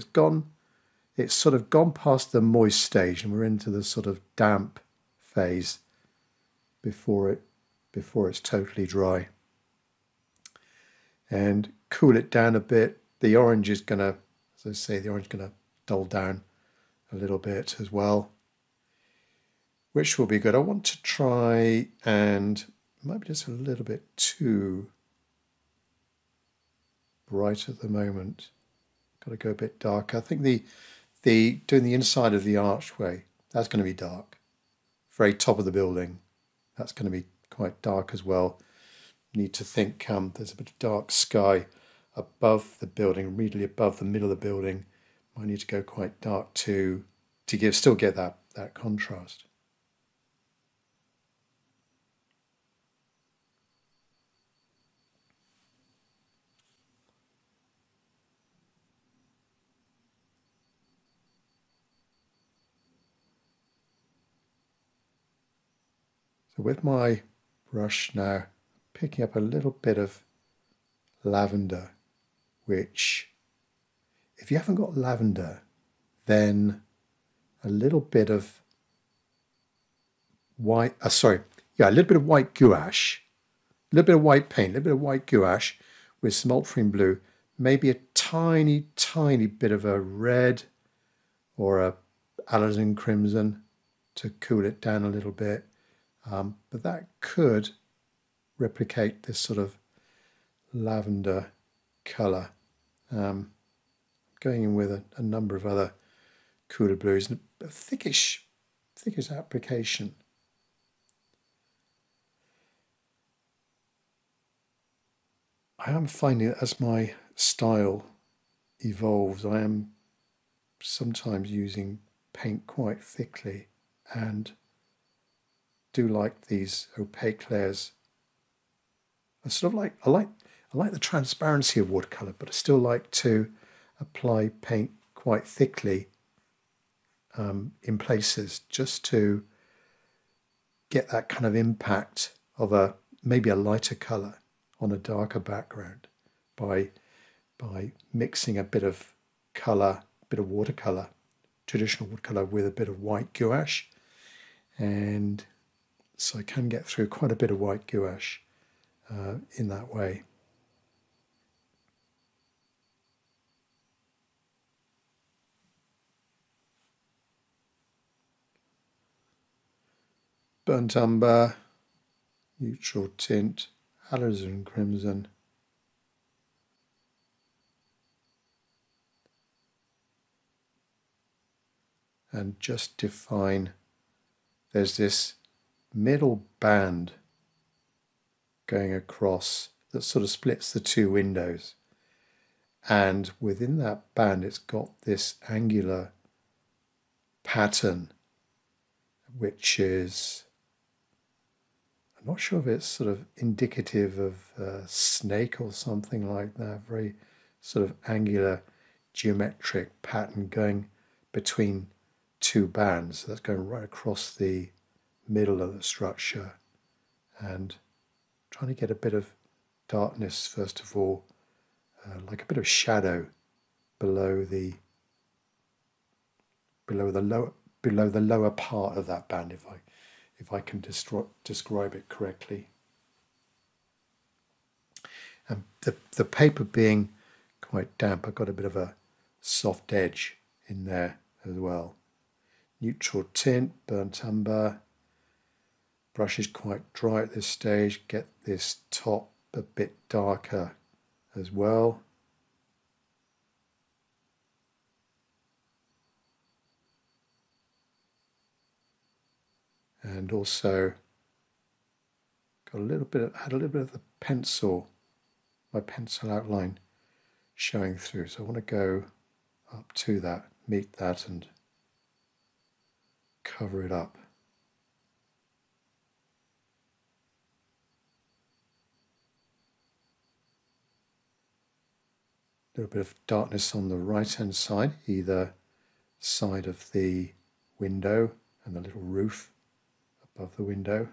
It's sort of gone past the moist stage, and we're into the sort of damp phase before it's totally dry. And cool it down a bit. The orange is gonna, as I say, dull down a little bit as well, which will be good. I want to try and maybe just a little bit too bright at the moment. Got to go a bit darker. I think doing the inside of the archway, that's going to be dark. Very top of the building, that's going to be quite dark as well. Need to think there's a bit of dark sky above the building, immediately above the middle of the building. Might need to go quite dark to still get that contrast. So with my brush now, picking up a little bit of lavender, which, if you haven't got lavender, then a little bit of white, a little bit of white gouache, a little bit of white paint, a little bit of white gouache with some ultramarine blue, maybe a tiny bit of a red or a alizarin crimson to cool it down a little bit. But that could replicate this sort of lavender colour. Going in with a number of other cooler blues and a thickish application. I am finding that as my style evolves, I am sometimes using paint quite thickly, and do like these opaque layers. I like the transparency of watercolour, but I still like to apply paint quite thickly in places, just to get that kind of impact of maybe a lighter colour on a darker background by mixing a bit of colour, a bit of watercolour, traditional watercolour with a bit of white gouache. And so I can get through quite a bit of white gouache in that way. Burnt umber, neutral tint, alizarin crimson, and just define. There's this middle band going across that sort of splits the two windows, and within that band it's got this angular pattern, which is, I'm not sure if it's sort of indicative of a snake or something like that, very sort of angular geometric pattern going between two bands. So that's going right across the middle of the structure, and trying to get a bit of darkness first of all, like a bit of shadow below the lower part of that band, if I can describe it correctly. And the paper being quite damp, I've got a bit of a soft edge in there as well. Neutral tint, burnt umber. Brush is quite dry at this stage. Get this top a bit darker as well. And also got a little bit of the pencil, my pencil outline showing through. So I want to go up to that, meet that, and cover it up. A little bit of darkness on the right hand side, either side of the window and the little roof above the window.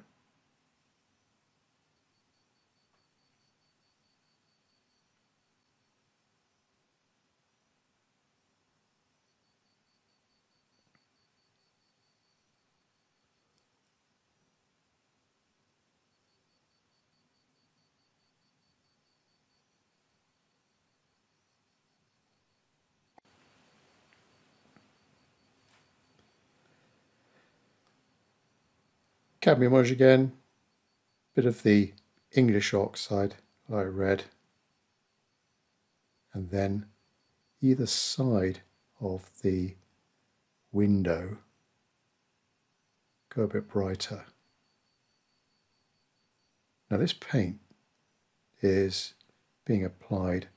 Cadmium wash again, bit of the English oxide, light red, and then either side of the window go a bit brighter. Now this paint is being applied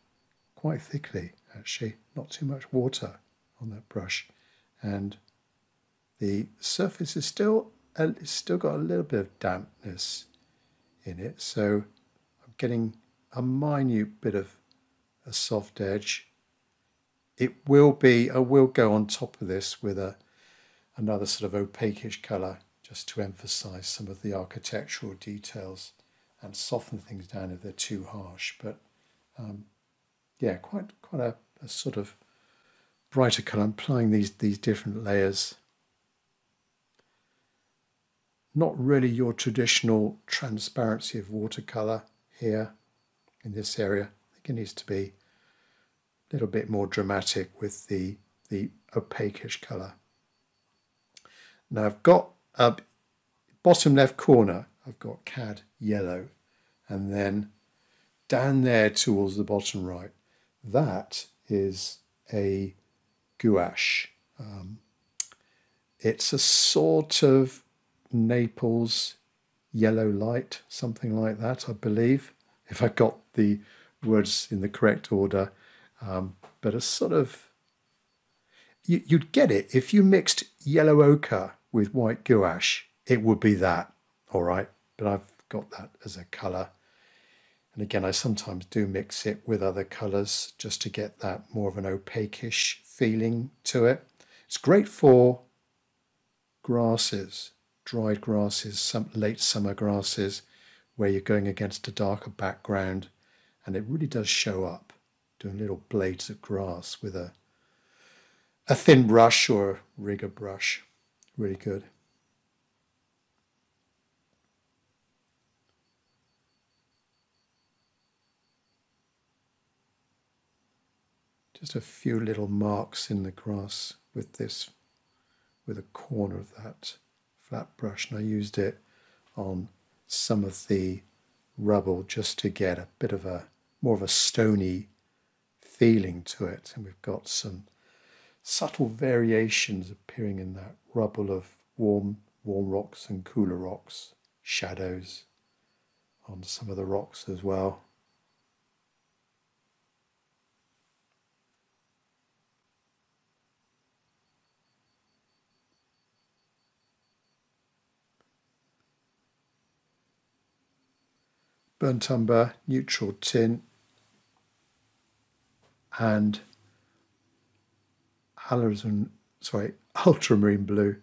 quite thickly, actually, not too much water on that brush, and the surface is it's still got a little bit of dampness in it, so I'm getting a minute bit of a soft edge. I will go on top of this with another sort of opaquish colour, just to emphasise some of the architectural details and soften things down if they're too harsh. But yeah, quite a sort of brighter colour. I'm applying these different layers. Not really your traditional transparency of watercolour here in this area. I think it needs to be a little bit more dramatic with the opaquish colour. Now I've got bottom left corner, I've got cad yellow, and then down there towards the bottom right, that is a gouache. It's a sort of Naples yellow light, something like that, I believe, if I got the words in the correct order. But a sort of, you'd get it if you mixed yellow ochre with white gouache, it would be that, all right? But I've got that as a colour. And again, I sometimes do mix it with other colours just to get that more of an opaquish feeling to it. It's great for grasses, dried grasses, some late summer grasses, where you're going against a darker background and it really does show up, doing little blades of grass with a thin brush or a rigger brush. Really good. Just a few little marks in the grass with a corner of that flat brush, and I used it on some of the rubble just to get a bit of more of a stony feeling to it. And we've got some subtle variations appearing in that rubble of warm rocks and cooler rocks, shadows on some of the rocks as well. Burnt umber, neutral tint, and ultramarine blue.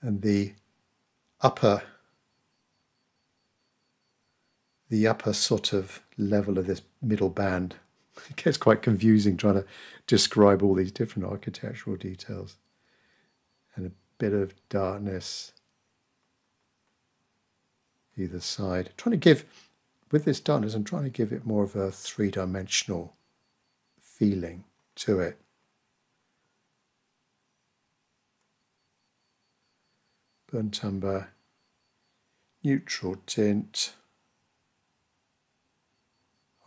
And the upper sort of level of this middle band, it gets quite confusing trying to describe all these different architectural details, and a bit of darkness either side. With this darkness, I'm trying to give it more of a three-dimensional feeling to it. Burnt umber, neutral tint,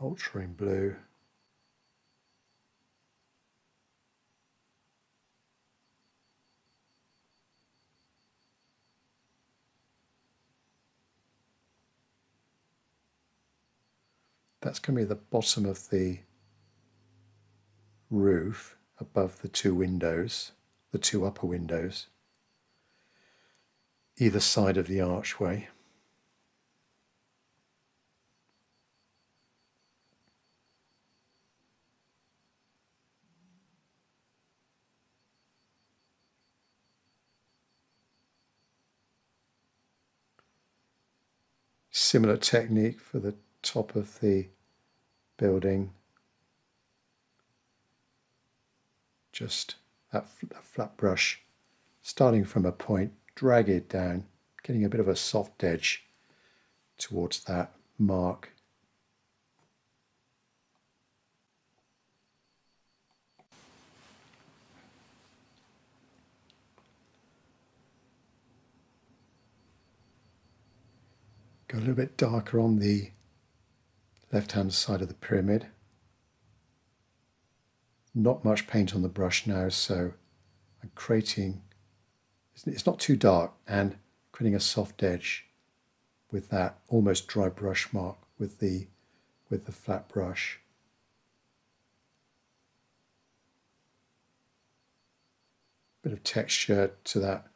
ultramarine blue, that's going to be the bottom of the roof above the two windows, the two upper windows, either side of the archway. Similar technique for the top of the building. Just that flat brush, starting from a point, drag it down, getting a bit of a soft edge towards that mark. Go a little bit darker on the left-hand side of the pyramid. Not much paint on the brush now, so I'm creating, it's not too dark, and creating a soft edge with that almost dry brush mark with the flat brush. Bit of texture to that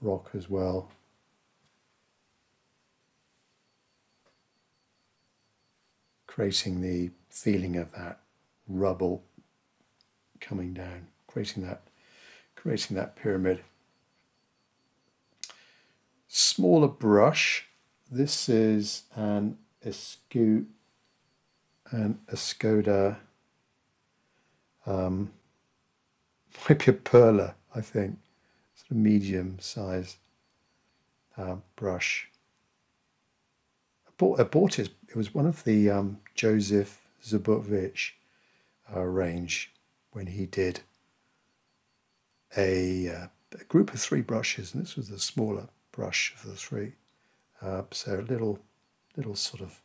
rock as well. Creating the feeling of that rubble coming down, creating that pyramid. Smaller brush. This is an Escuda, might be a Perla, I think, sort of medium-sized brush. I bought it. It was one of the Joseph Zubovich range when he did a group of 3 brushes, and this was the smaller brush of the 3. So a little sort of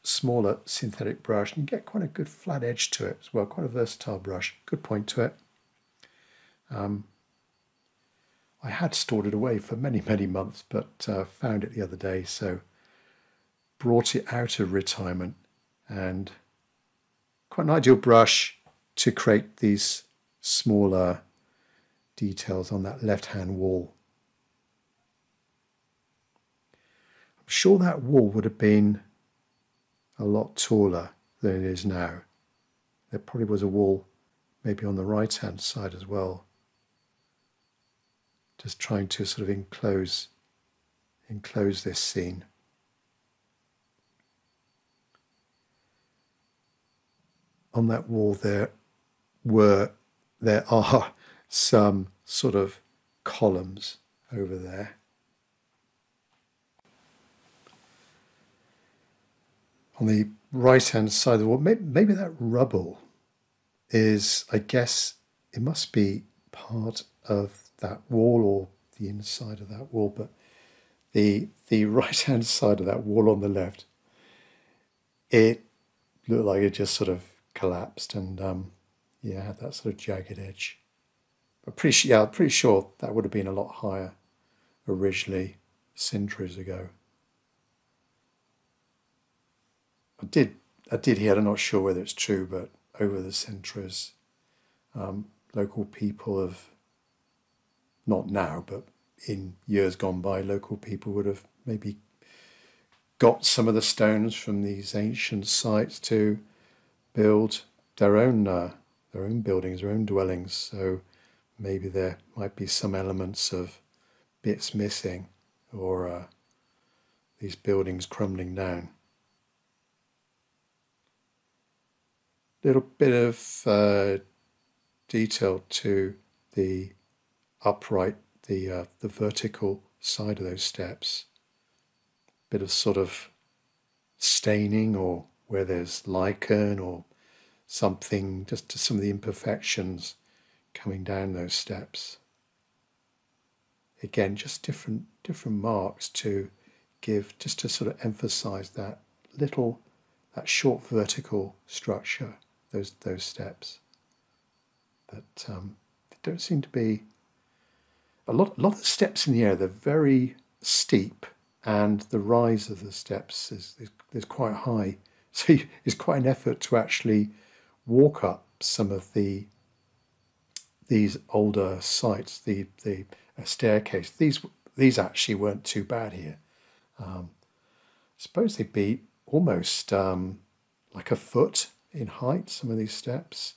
smaller synthetic brush, and you get quite a good flat edge to it as well. Quite a versatile brush. Good point to it. I had stored it away for many months, but found it the other day, so brought it out of retirement, and quite an ideal brush to create these smaller details on that left-hand wall. I'm sure that wall would have been a lot taller than it is now. There probably was a wall maybe on the right-hand side as well. Just trying to sort of enclose this scene. on that wall there are some sort of columns over there. On the right-hand side of the wall, maybe that rubble is, I guess, it must be part of that wall or the inside of that wall, but the right-hand side of that wall on the left, it looked like it just sort of collapsed and yeah, had that sort of jagged edge. But pretty sure that would have been a lot higher originally, centuries ago. I did hear, I'm not sure whether it's true, but over the centuries, local people have, not now, but in years gone by, local people would have maybe got some of the stones from these ancient sites to build their own buildings, their own dwellings. So maybe there might be some elements of bits missing, or these buildings crumbling down. Little bit of detail to the upright, the vertical side of those steps. Bit of sort of staining, or where there's lichen or something, just to some of the imperfections coming down those steps. Again, just different marks to give, just to sort of emphasize that short vertical structure, those steps. But there don't seem to be a lot of the steps in the air. They're very steep, and the rise of the steps is quite high. So it's quite an effort to actually walk up some of these older sites, the staircase. These actually weren't too bad here. I suppose they'd be almost like a foot in height, some of these steps.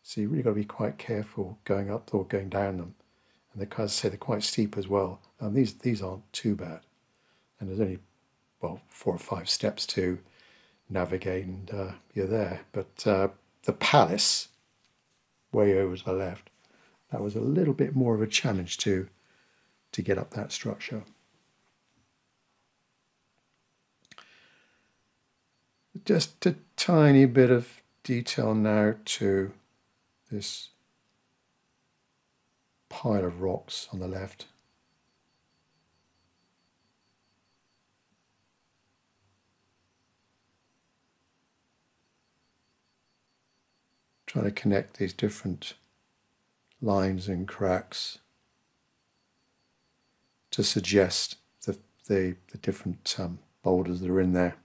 So you really got to be quite careful going up or going down them. And they're quite steep as well. These aren't too bad. And there's only, well, 4 or 5 steps to navigate, and you're there. But the palace, way over to the left, that was a little bit more of a challenge to get up that structure. Just a tiny bit of detail now to this pile of rocks on the left. Trying to connect these different lines and cracks to suggest the different boulders that are in there.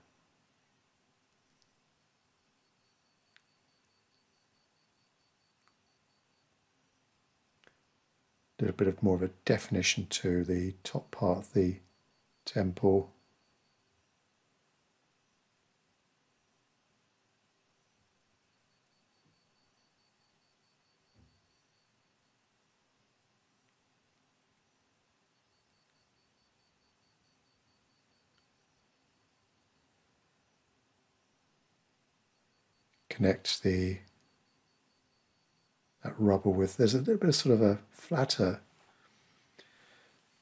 A little bit of more of a definition to the top part of the temple. Connect that rubble with, there's a little bit of sort of a flatter,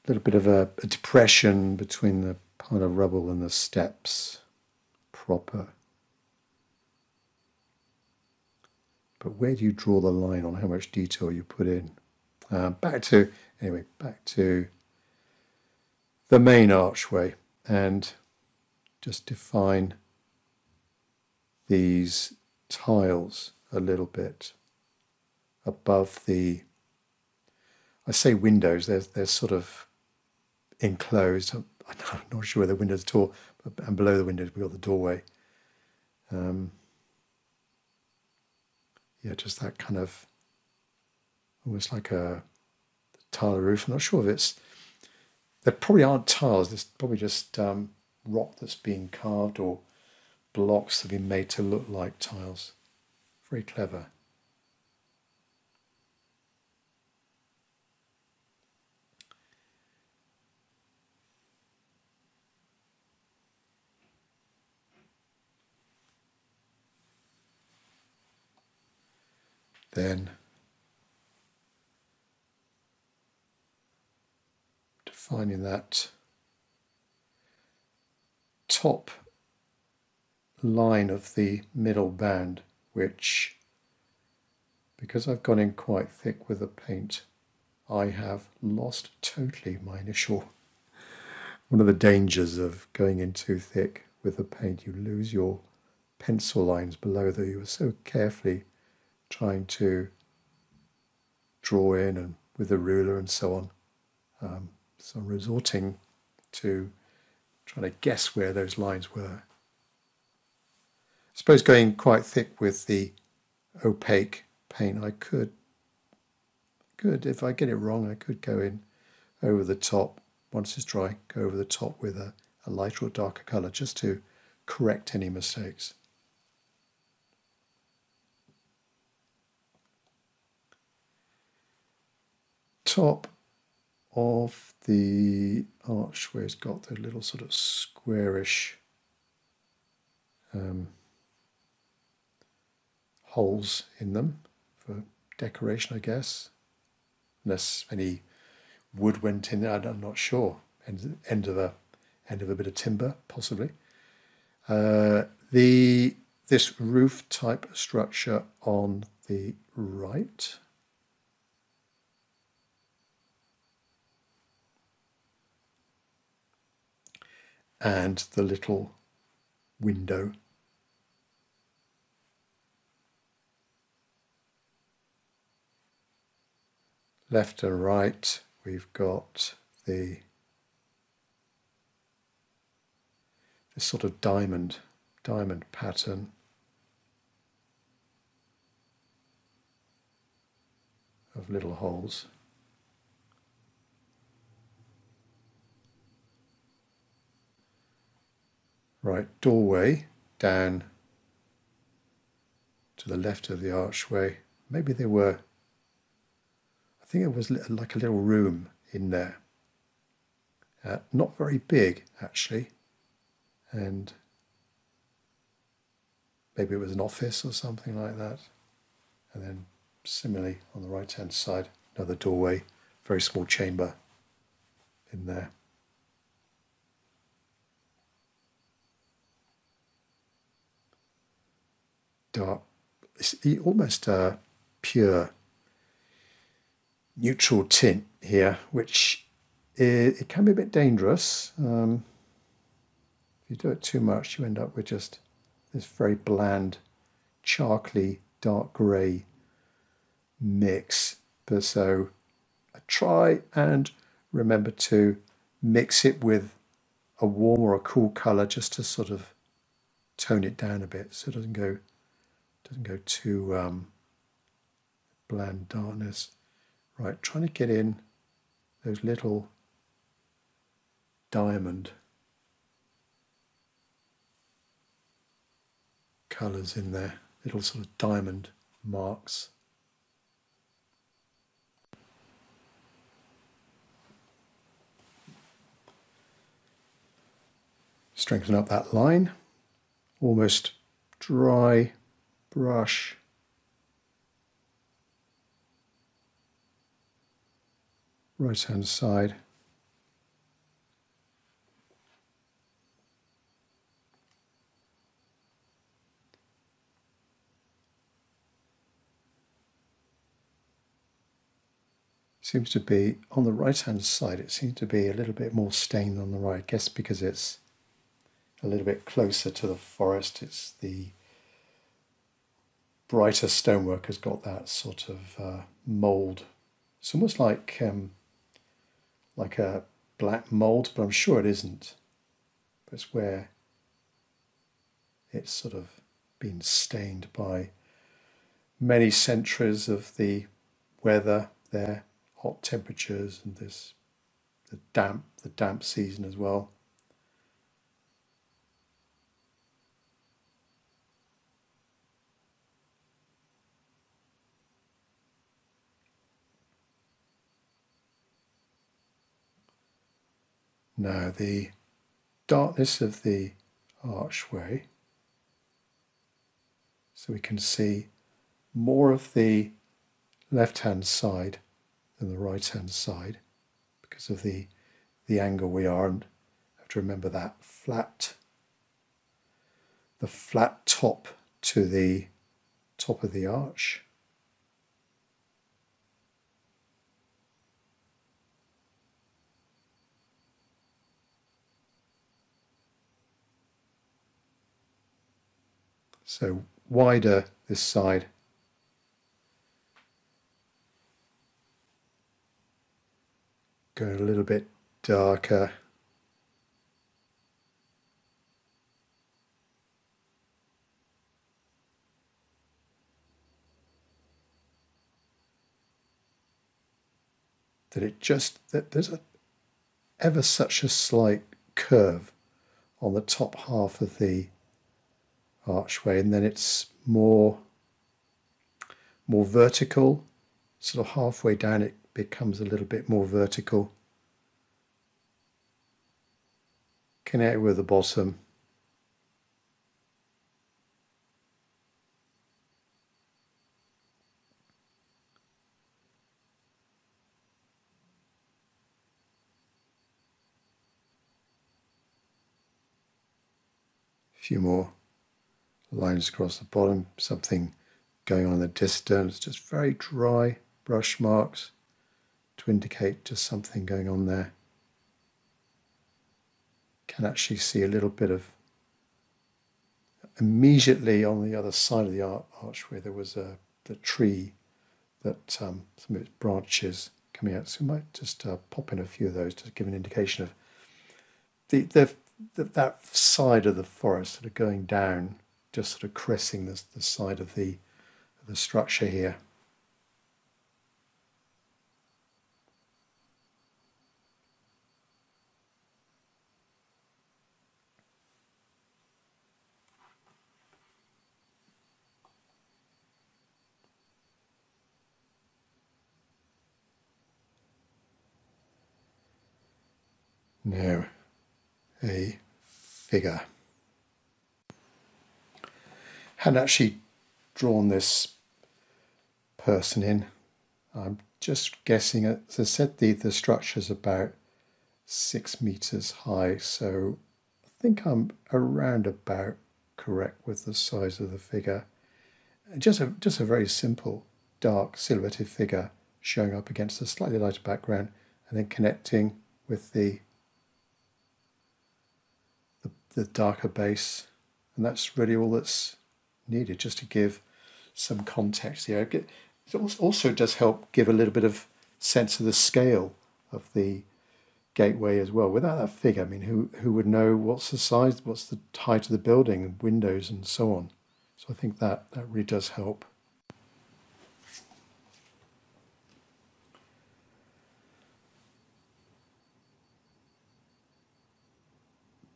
little bit of a depression between the pile of rubble and the steps proper. But where do you draw the line on how much detail you put in? Back to the main archway, and just define these tiles a little bit above the, I say windows, they're sort of enclosed. I'm not sure where the windows at all, and below the windows we've got the doorway. Yeah, just that kind of, almost like a tile roof. I'm not sure if it's, there probably aren't tiles, there's probably just rock that's being carved, or blocks that have been made to look like tiles. Very clever. then defining that top line of the middle band, which, because I've gone in quite thick with the paint, I have lost totally my initial. One of the dangers of going in too thick with the paint, you lose your pencil lines below that you were so carefully trying to draw in, and with the ruler and so on. So I'm resorting to trying to guess where those lines were. I suppose going quite thick with the opaque paint, I could, if I get it wrong, I could go in over the top, once it's dry, go over the top with a lighter or darker colour just to correct any mistakes. Top of the archway has got the little sort of squarish holes in them for decoration, I guess, unless any wood went in there. I'm not sure. End of a bit of timber, possibly. This roof type structure on the right. And the little window. Left and right, we've got this sort of diamond pattern. Of little holes. Right, doorway down to the left of the archway. Maybe there were, I think it was like a little room in there. Not very big, actually. And maybe it was an office or something like that. And then similarly on the right hand side, another doorway, very small chamber in there. Dark, it's almost a pure neutral tint here, which it can be a bit dangerous. If you do it too much, you end up with just this very bland, charcoaly, dark grey mix. But so I try and remember to mix it with a warm or a cool colour just to sort of tone it down a bit so it doesn't go too bland darkness. Right, trying to get in those little diamond colours in there, little sort of diamond marks. Strengthen up that line, almost dry brush. Right hand side. Seems to be on the right hand side, it seems to be a little bit more stained on the right. I guess because it's a little bit closer to the forest, it's the brighter stonework has got that sort of mould. It's almost like a black mould, but I'm sure it isn't. But it's where it's sort of been stained by many centuries of the weather there, hot temperatures, and the damp season as well. Now the darkness of the archway, so we can see more of the left-hand side than the right-hand side because of the angle we are, and I have to remember that the flat top to the top of the arch. So wider this side. Going a little bit darker. That there's ever such a slight curve on the top half of the archway, and then it's more vertical. Sort of halfway down it becomes a little bit more vertical. Connect with the bottom. A few more lines across the bottom, something going on in the distance, just very dry brush marks to indicate just something going on there. Can actually see a little bit of, immediately on the other side of the archway there was the tree that some of its branches coming out, so we might just pop in a few of those to give an indication of that side of the forest sort of going down, just sort of caressing the side of the structure here. Now, a figure. Hadn't actually drawn this person in. I'm just guessing, as I said, the structure's about 6 meters high, so I think I'm around about correct with the size of the figure. Just a very simple, dark, silhouetted figure showing up against a slightly lighter background and then connecting with the darker base, and that's really all that's needed just to give some context here. It also does help give a little bit of sense of the scale of the gateway as well. Without that figure, I mean, who would know what's the size, what's the height of the building and windows and so on. So I think that really does help.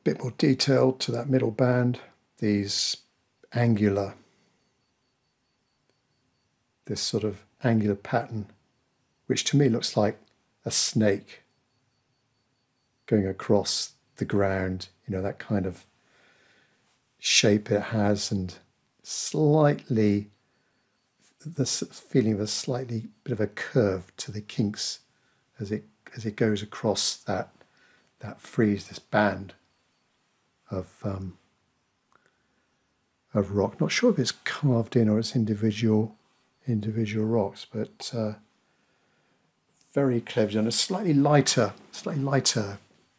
Bit more detail to that middle band, this sort of angular pattern, which to me looks like a snake going across the ground, you know, that kind of shape it has, and slightly the feeling of a slightly bit of a curve to the kinks as it goes across that frieze, this band of rock. Not sure if it's carved in or it's individual rocks, but very clever done. A slightly lighter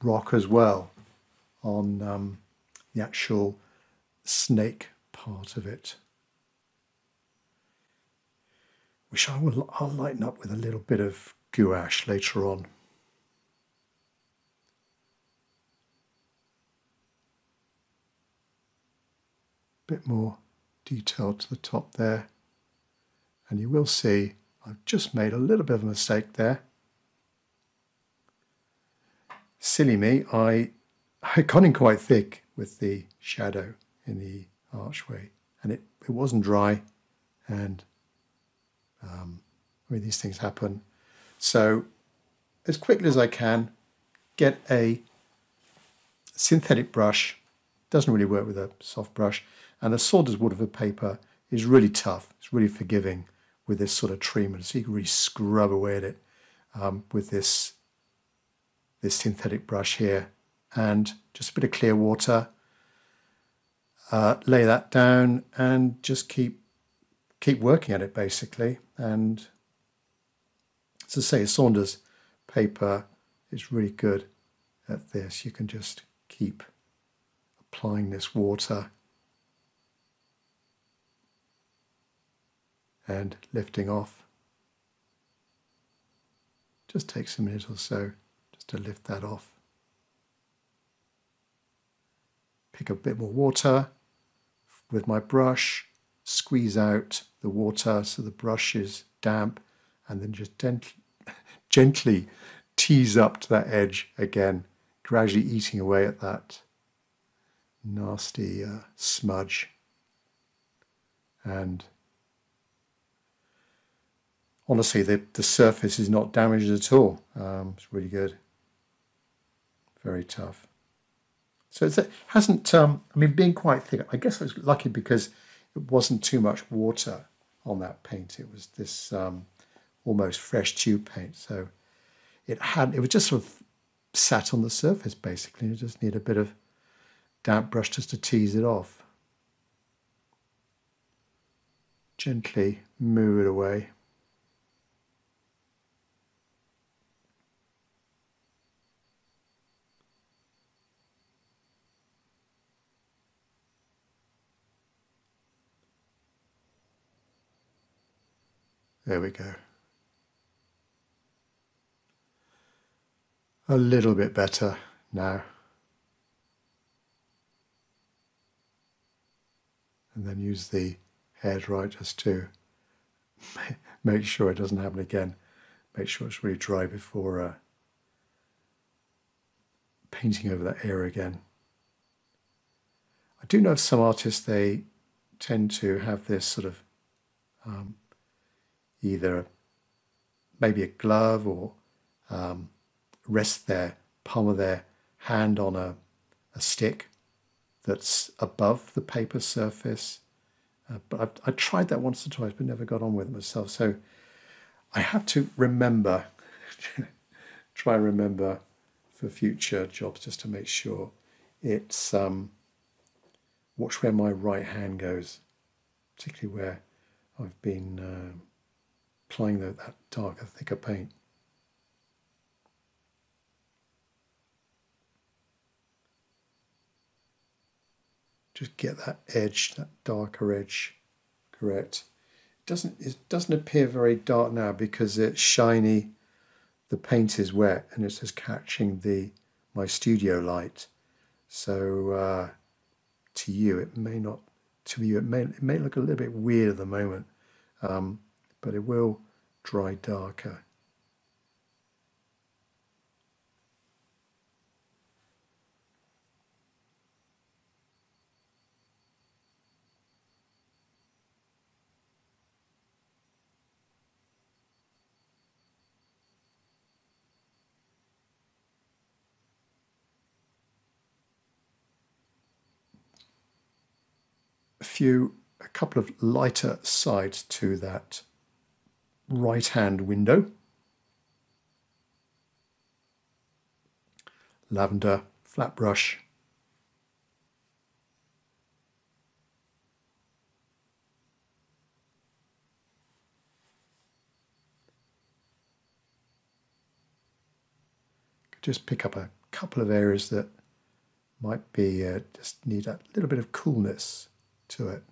rock as well on the actual snake part of it, which I'll lighten up with a little bit of gouache later on. Bit more detail to the top there, and you will see I've just made a little bit of a mistake there. Silly me, I got in quite thick with the shadow in the archway, and it wasn't dry, and I mean, these things happen. So as quickly as I can, get a synthetic brush. Doesn't really work with a soft brush. And a sawdust wood of a paper is really tough. It's really forgiving with this sort of treatment, so you can really scrub away at it with this synthetic brush here, and just a bit of clear water. Lay that down and just keep working at it basically. And as I say, Saunders paper is really good at this. You can just keep applying this water and lifting off. Just takes a minute or so just to lift that off. Pick up a bit more water with my brush, squeeze out the water so the brush is damp, and then just gently tease up to that edge again, gradually eating away at that nasty smudge. And honestly, the surface is not damaged at all. It's really good. Very tough. So it hasn't, I mean, being quite thick, I guess I was lucky because it wasn't too much water on that paint. It was this almost fresh tube paint. So it was just sort of sat on the surface basically. You just need a bit of damp brush just to tease it off. Gently move it away. There we go. A little bit better now. And then use the hairdryer just to make sure it doesn't happen again. Make sure it's really dry before painting over that area again. I do know of some artists, they tend to have this sort of either maybe a glove or rest their palm of their hand on a stick that's above the paper surface. But I tried that once or twice but never got on with it myself. So I have to remember, try and remember for future jobs just to make sure it's, watch where my right hand goes, particularly where I've been applying that darker, thicker paint. Just get that edge, that darker edge correct. It doesn't appear very dark now because it's shiny, the paint is wet, and it's just catching my studio light. So to you it may not, to you it may look a little bit weird at the moment. But it will dry darker. A couple of lighter sides to that right hand window. Lavender flat brush. Just pick up a couple of areas that might be just need a little bit of coolness to it.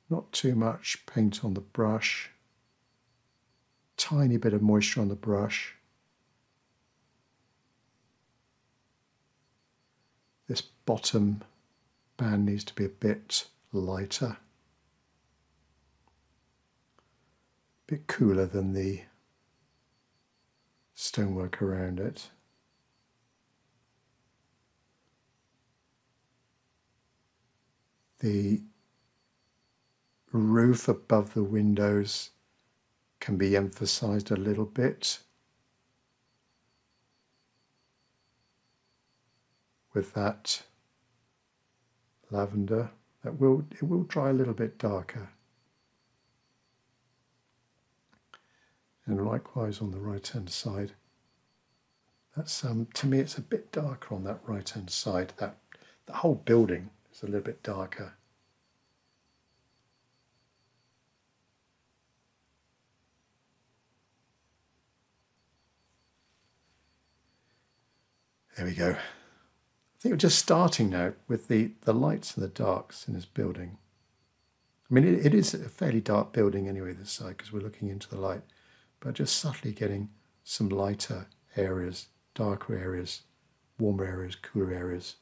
Not too much paint on the brush. Tiny bit of moisture on the brush. This bottom band needs to be a bit lighter. A bit cooler than the stonework around it. The roof above the windows can be emphasized a little bit. with that lavender. It will dry a little bit darker. And likewise on the right hand side. That's to me it's a bit darker on that right hand side. That the whole building is a little bit darker. There we go. I think we're just starting now with the lights and the darks in this building. I mean, it is a fairly dark building anyway, this side, because we're looking into the light, but just subtly getting some lighter areas, darker areas, warmer areas, cooler areas.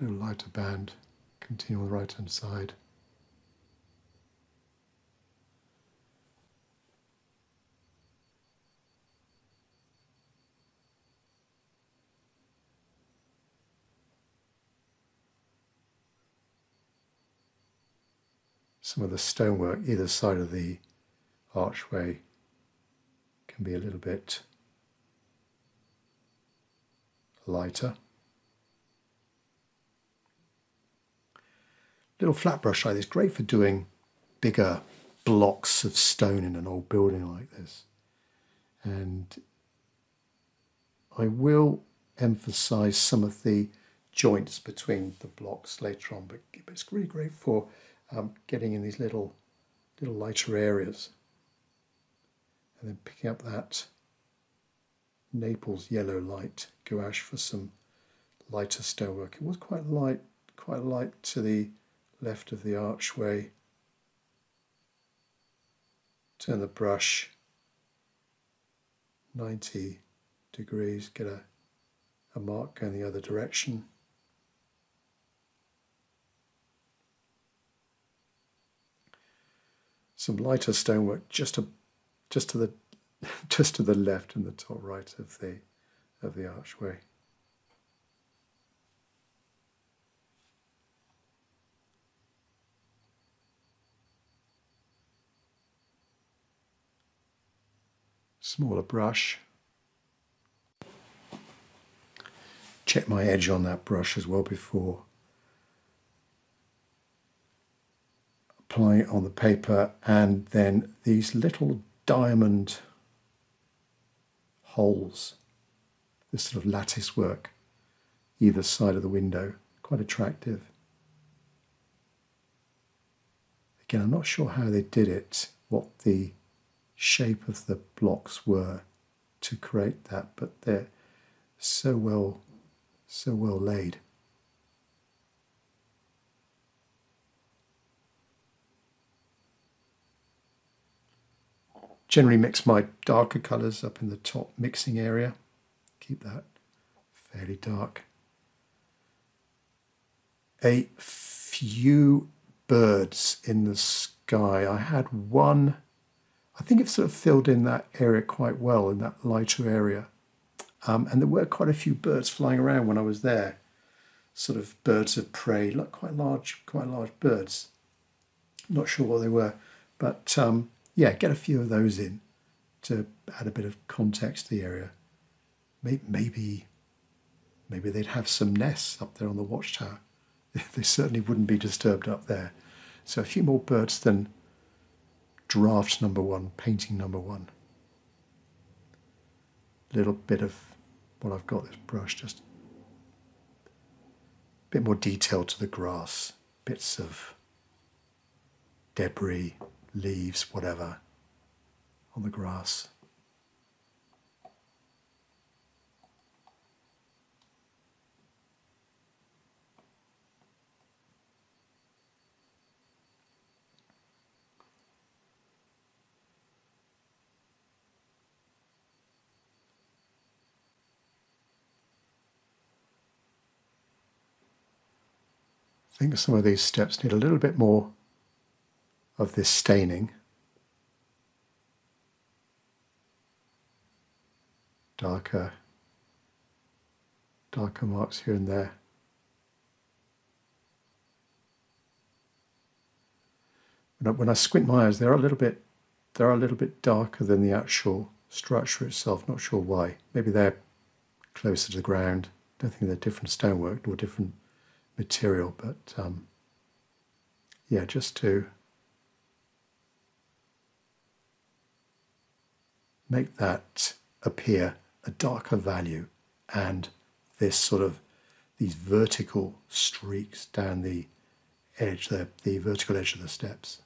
Little lighter band, continue on the right hand side. Some of the stonework either side of the archway can be a little bit lighter. Little flat brush like this, great for doing bigger blocks of stone in an old building like this. And I will emphasize some of the joints between the blocks later on, but it's really great for getting in these little lighter areas. And then picking up that Naples yellow light gouache for some lighter stonework. It was quite light to the left of the archway. Turn the brush 90 degrees, get a mark going the other direction. Some lighter stonework just to the left and the top right of the archway. Smaller brush. Check my edge on that brush as well before applying it on the paper, and then these little diamond holes, this sort of lattice work either side of the window, quite attractive. Again, I'm not sure how they did it, what the shape of the blocks were to create that, but they're so well laid. Generally mix my darker colours up in the top mixing area. Keep that fairly dark. A few birds in the sky. I had one. I think it sort of filled in that area quite well, in that lighter area. And there were quite a few birds flying around when I was there. Sort of birds of prey, like quite large birds. Not sure what they were, but yeah, get a few of those in to add a bit of context to the area. Maybe they'd have some nests up there on the watchtower. They certainly wouldn't be disturbed up there. So a few more birds than draft number one, painting number one. Little bit of what I've got, this brush, just a bit more detail to the grass, bits of debris, leaves, whatever, on the grass. I think some of these steps need a little bit more of this staining. darker marks here and there. When I squint my eyes, they're a little bit darker than the actual structure itself. Not sure why. Maybe they're closer to the ground. Don't think they're different stonework or different material, but yeah, just to make that appear a darker value, and this sort of these vertical streaks down the edge, the vertical edge of the steps.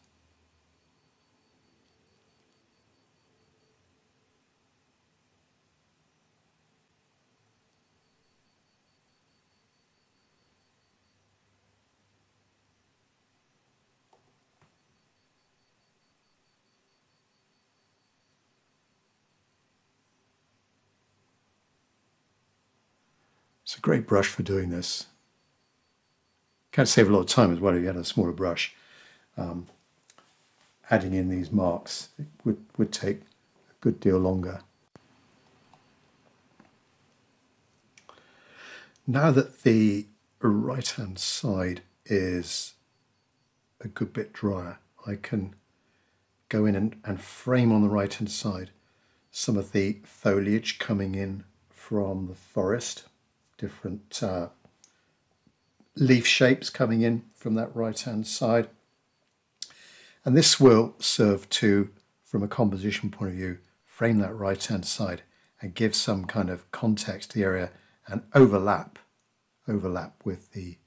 It's a great brush for doing this. Can save a lot of time as well if you had a smaller brush. Adding in these marks, it would take a good deal longer. Now that the right-hand side is a good bit drier, I can go in and frame on the right-hand side some of the foliage coming in from the forest, different leaf shapes coming in from that right-hand side. And this will serve to, from a composition point of view, frame that right-hand side and give some kind of context to the area and overlap with the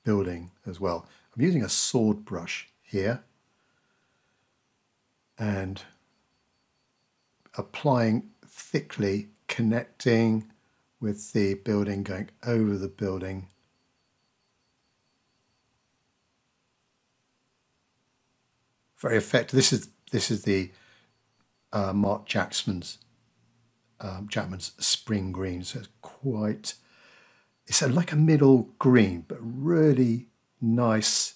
building as well. I'm using a sword brush here and applying thickly, connecting with the building, going over the building. Very effective. This is the Mark Jackman's spring green. So it's like a middle green, but really nice.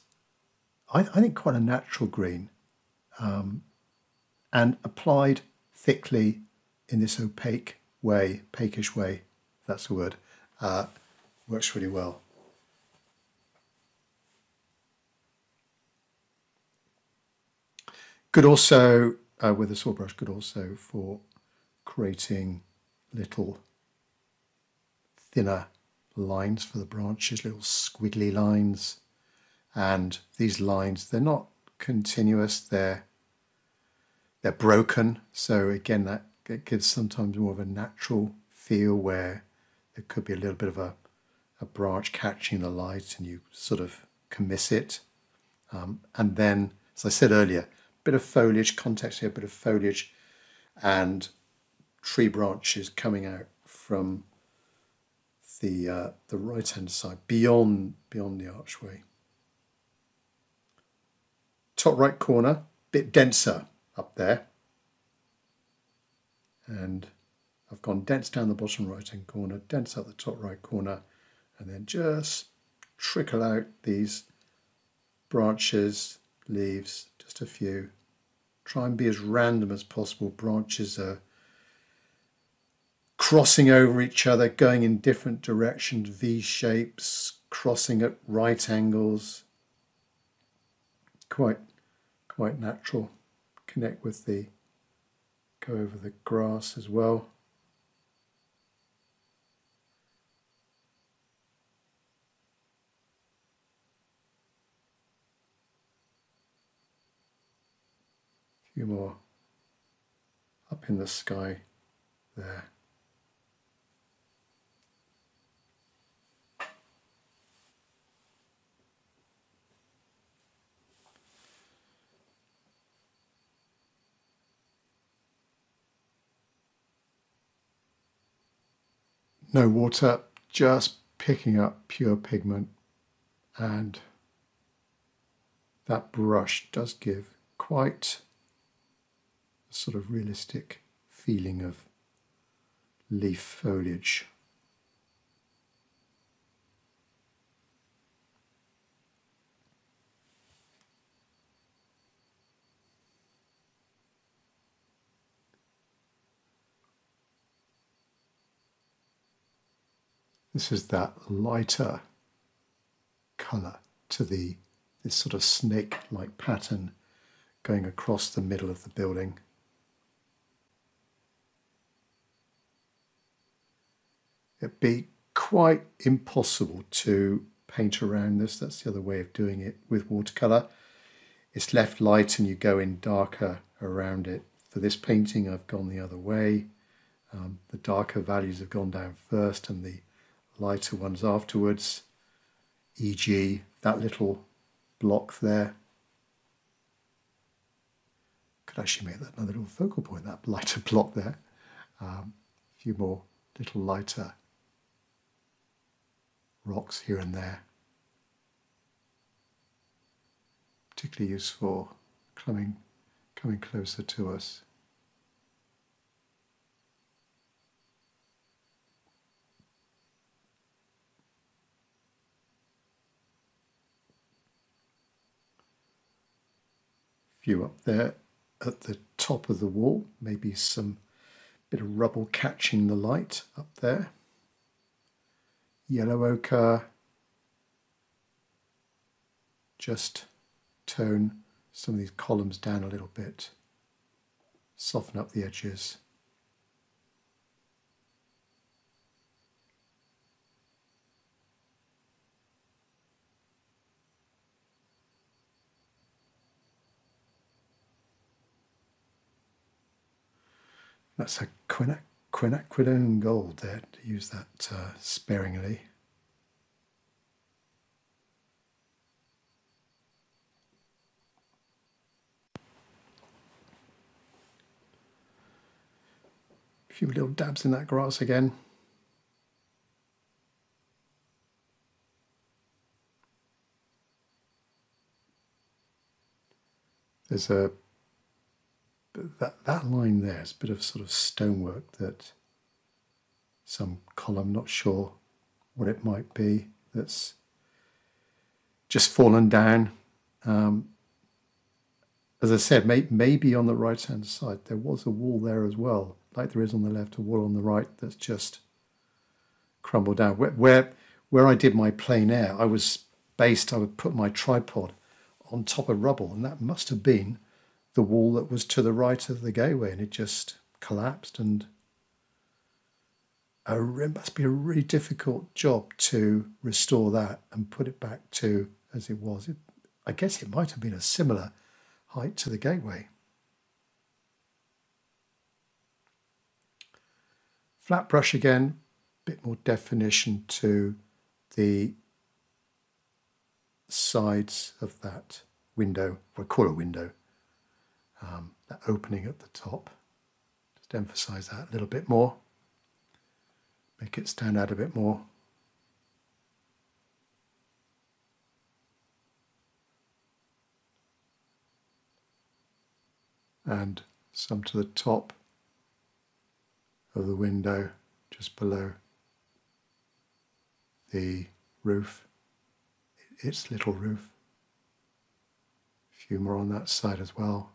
I think quite a natural green, and applied thickly in this opaque way, opaquish way, if that's the word, works really well. Good also, with a saw brush, good also for creating little thinner lines for the branches, little squiggly lines. And these lines, they're not continuous, they're broken. So again, that gives sometimes more of a natural feel where there could be a little bit of a branch catching the light and you sort of can miss it. And then, as I said earlier, bit of foliage, context here, a bit of foliage and tree branches coming out from the right-hand side, beyond the archway. Top right corner, bit denser up there. And I've gone dense down the bottom right-hand corner, dense up the top right corner, and then just trickle out these branches, leaves, just a few. Try and be as random as possible. Branches are crossing over each other, going in different directions, V shapes, crossing at right angles. Quite natural. Connect with go over the grass as well. A few more up in the sky there. No water, just picking up pure pigment, and that brush does give quite a sort of realistic feeling of leaf foliage. This is that lighter colour to this sort of snake-like pattern going across the middle of the building. It'd be quite impossible to paint around this. That's the other way of doing it with watercolour. It's left light and you go in darker around it. For this painting, I've gone the other way. The darker values have gone down first and the lighter ones afterwards, e.g. that little block there. Could actually make that another little focal point, that lighter block there. A few more little lighter rocks here and there. Particularly useful coming closer to us. Few up there at the top of the wall, maybe some bit of rubble catching the light up there. Yellow ochre, just tone some of these columns down a little bit, soften up the edges. That's a quinacridone gold there, to use that sparingly. A few little dabs in that grass again. There's that line there is a bit of sort of stonework that some column, not sure what it might be, that's just fallen down. As I said, maybe on the right hand side there was a wall there as well, like there is on the left, a wall on the right that's just crumbled down. Where I did my plein air, I would put my tripod on top of rubble, and that must have been the wall that was to the right of the gateway, and it just collapsed. And it must be a really difficult job to restore that and put it back to as it was. I guess it might have been a similar height to the gateway. Flat brush again, a bit more definition to the sides of that window, or I call it a window, that opening at the top. Just emphasize that a little bit more, make it stand out a bit more. And some to the top of the window, just below the roof, its little roof. A few more on that side as well.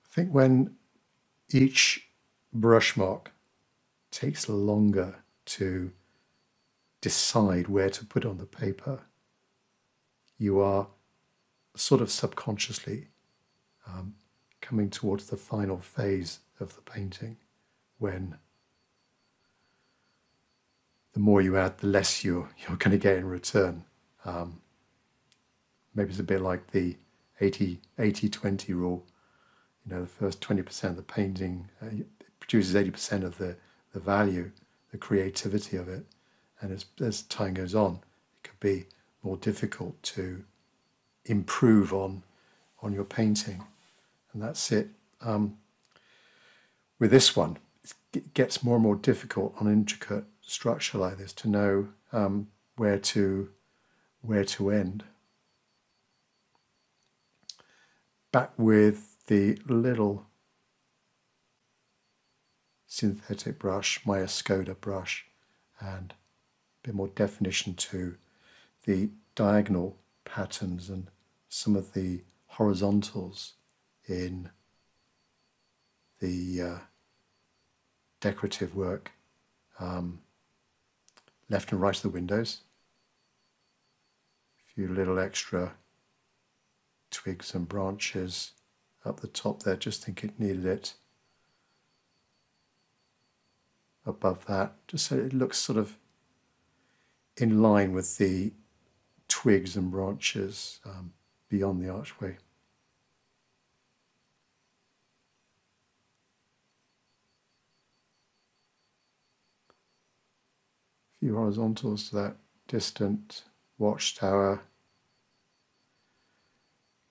I think when each brush mark takes longer to decide where to put on the paper, you are sort of subconsciously coming towards the final phase of the painting, when the more you add, the less you're going to get in return. Maybe it's a bit like the 80-20 rule. You know, the first 20% of the painting produces 80% of the value, the creativity of it. And as time goes on, it could be more difficult to improve on your painting. And that's it. With this one, it gets more and more difficult on intricate structure like this to know where to end. Back with the little synthetic brush, my Skoda brush, and a bit more definition to the diagonal patterns and some of the horizontals in the decorative work, left and right of the windows. A few little extra twigs and branches up the top there, just think it needed it. Above that, just so it looks sort of in line with the twigs and branches beyond the archway. A few horizontals to that distant watchtower.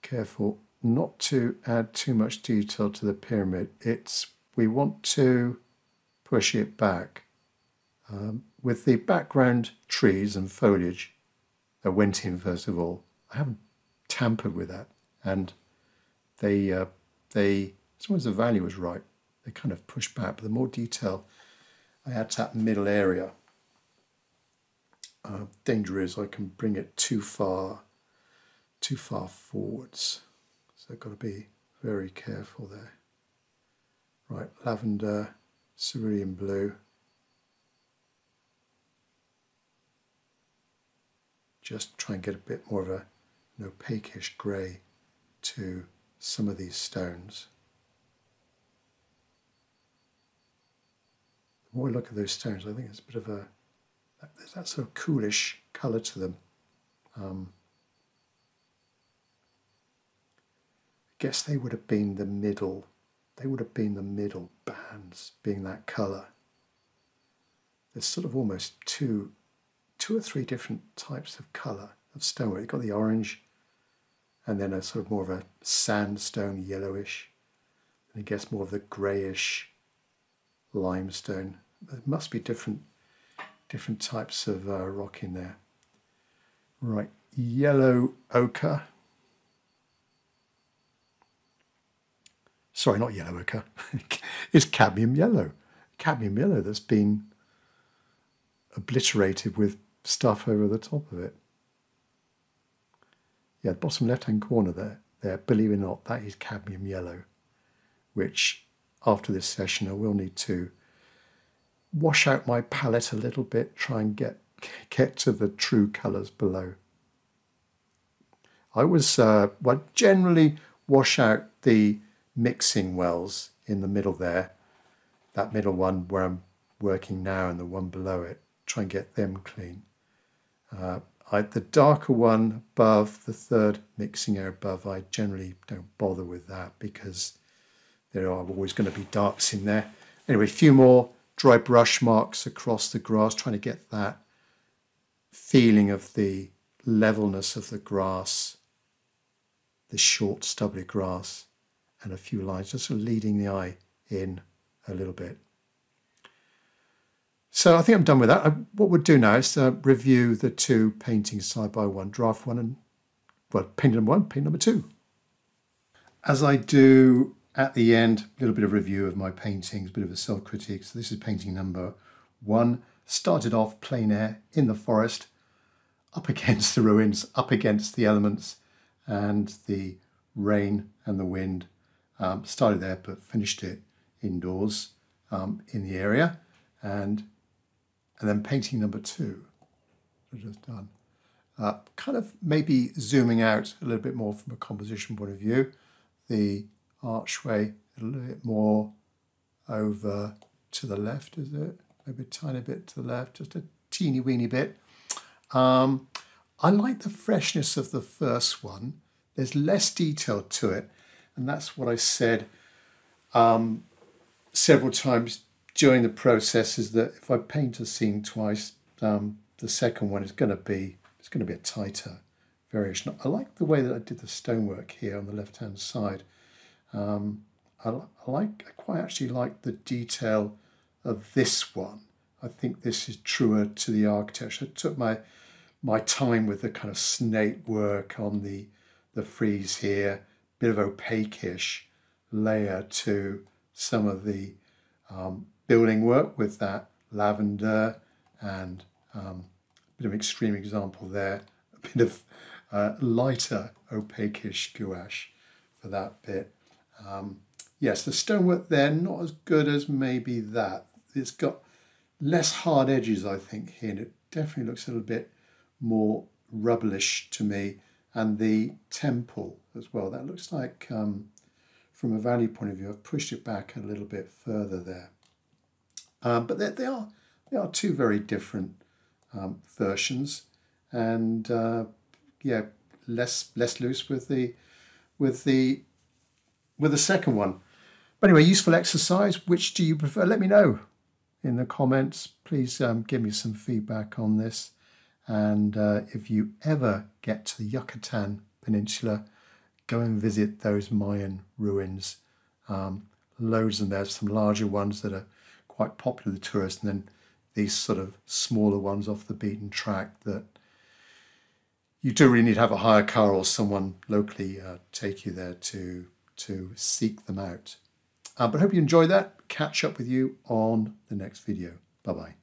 Careful not to add too much detail to the pyramid. We want to push it back. With the background trees and foliage that went in first of all, I haven't tampered with that, and they as long as the value was right, they kind of push back. But the more detail I add to that middle area, danger is I can bring it too far forwards. So I've got to be very careful there. Right, lavender, cerulean blue. Just try and get a bit more of an opaquish grey to some of these stones. The more I look at those stones, I think it's a bit of there's that sort of coolish colour to them. I guess they would have been the middle bands, being that colour. There's sort of almost two or three different types of colour of stonework. You've got the orange, and then a sort of more of a sandstone, yellowish, and I guess more of the greyish limestone. There must be different types of rock in there. Right, yellow ochre. Sorry, not yellow ochre. It's cadmium yellow. Cadmium yellow that's been obliterated with stuff over the top of it. Yeah, the bottom left-hand corner there, believe it or not, that is cadmium yellow, which after this session I will need to wash out my palette a little bit, try and get to the true colours below. I was, generally wash out the mixing wells in the middle there, that middle one where I'm working now and the one below it, try and get them clean. The darker one above, the third mixing area above, I generally don't bother with that because there are always going to be darks in there. Anyway, a few more dry brush marks across the grass, trying to get that feeling of the levelness of the grass, the short stubbly grass, and a few lines just sort of leading the eye in a little bit. So I think I'm done with that. What we'll do now is review the two paintings side by one, draft one and, well, painting number one, painting number two. As I do at the end, a little bit of review of my paintings, a bit of a self-critique. So this is painting number one. Started off plein air in the forest, up against the ruins, up against the elements and the rain and the wind. Started there but finished it indoors in the area. And then painting number two, I've just done. Kind of maybe zooming out a little bit more from a composition point of view. The archway a little bit more over to the left, is it? Maybe a tiny bit to the left, just a teeny weeny bit. I like the freshness of the first one. There's less detail to it, and that's what I said several times during the process, is that if I paint a scene twice, the second one is going to be a tighter variation. I like the way that I did the stonework here on the left-hand side. I quite actually like the detail of this one. I think this is truer to the architecture. I took my time with the kind of snake work on the frieze here, bit of opaque-ish layer to some of the building work with that lavender and a bit of an extreme example there of bit of lighter opaque-ish gouache for that bit. Yes, the stonework there, not as good as maybe that. It's got less hard edges, I think, here, and it definitely looks a little bit more rubbleish to me. And the temple as well, that looks like, from a value point of view, I've pushed it back a little bit further there. But they are two very different versions, and yeah, less loose with the second one. But anyway, useful exercise. Which do you prefer? Let me know in the comments. Please give me some feedback on this. And if you ever get to the Yucatan Peninsula, go and visit those Mayan ruins. Loads of them. There's some larger ones that are quite popular with tourists, and then these sort of smaller ones off the beaten track that you do really need to have a hire car or someone locally take you there to seek them out. But I hope you enjoyed that. Catch up with you on the next video. Bye-bye.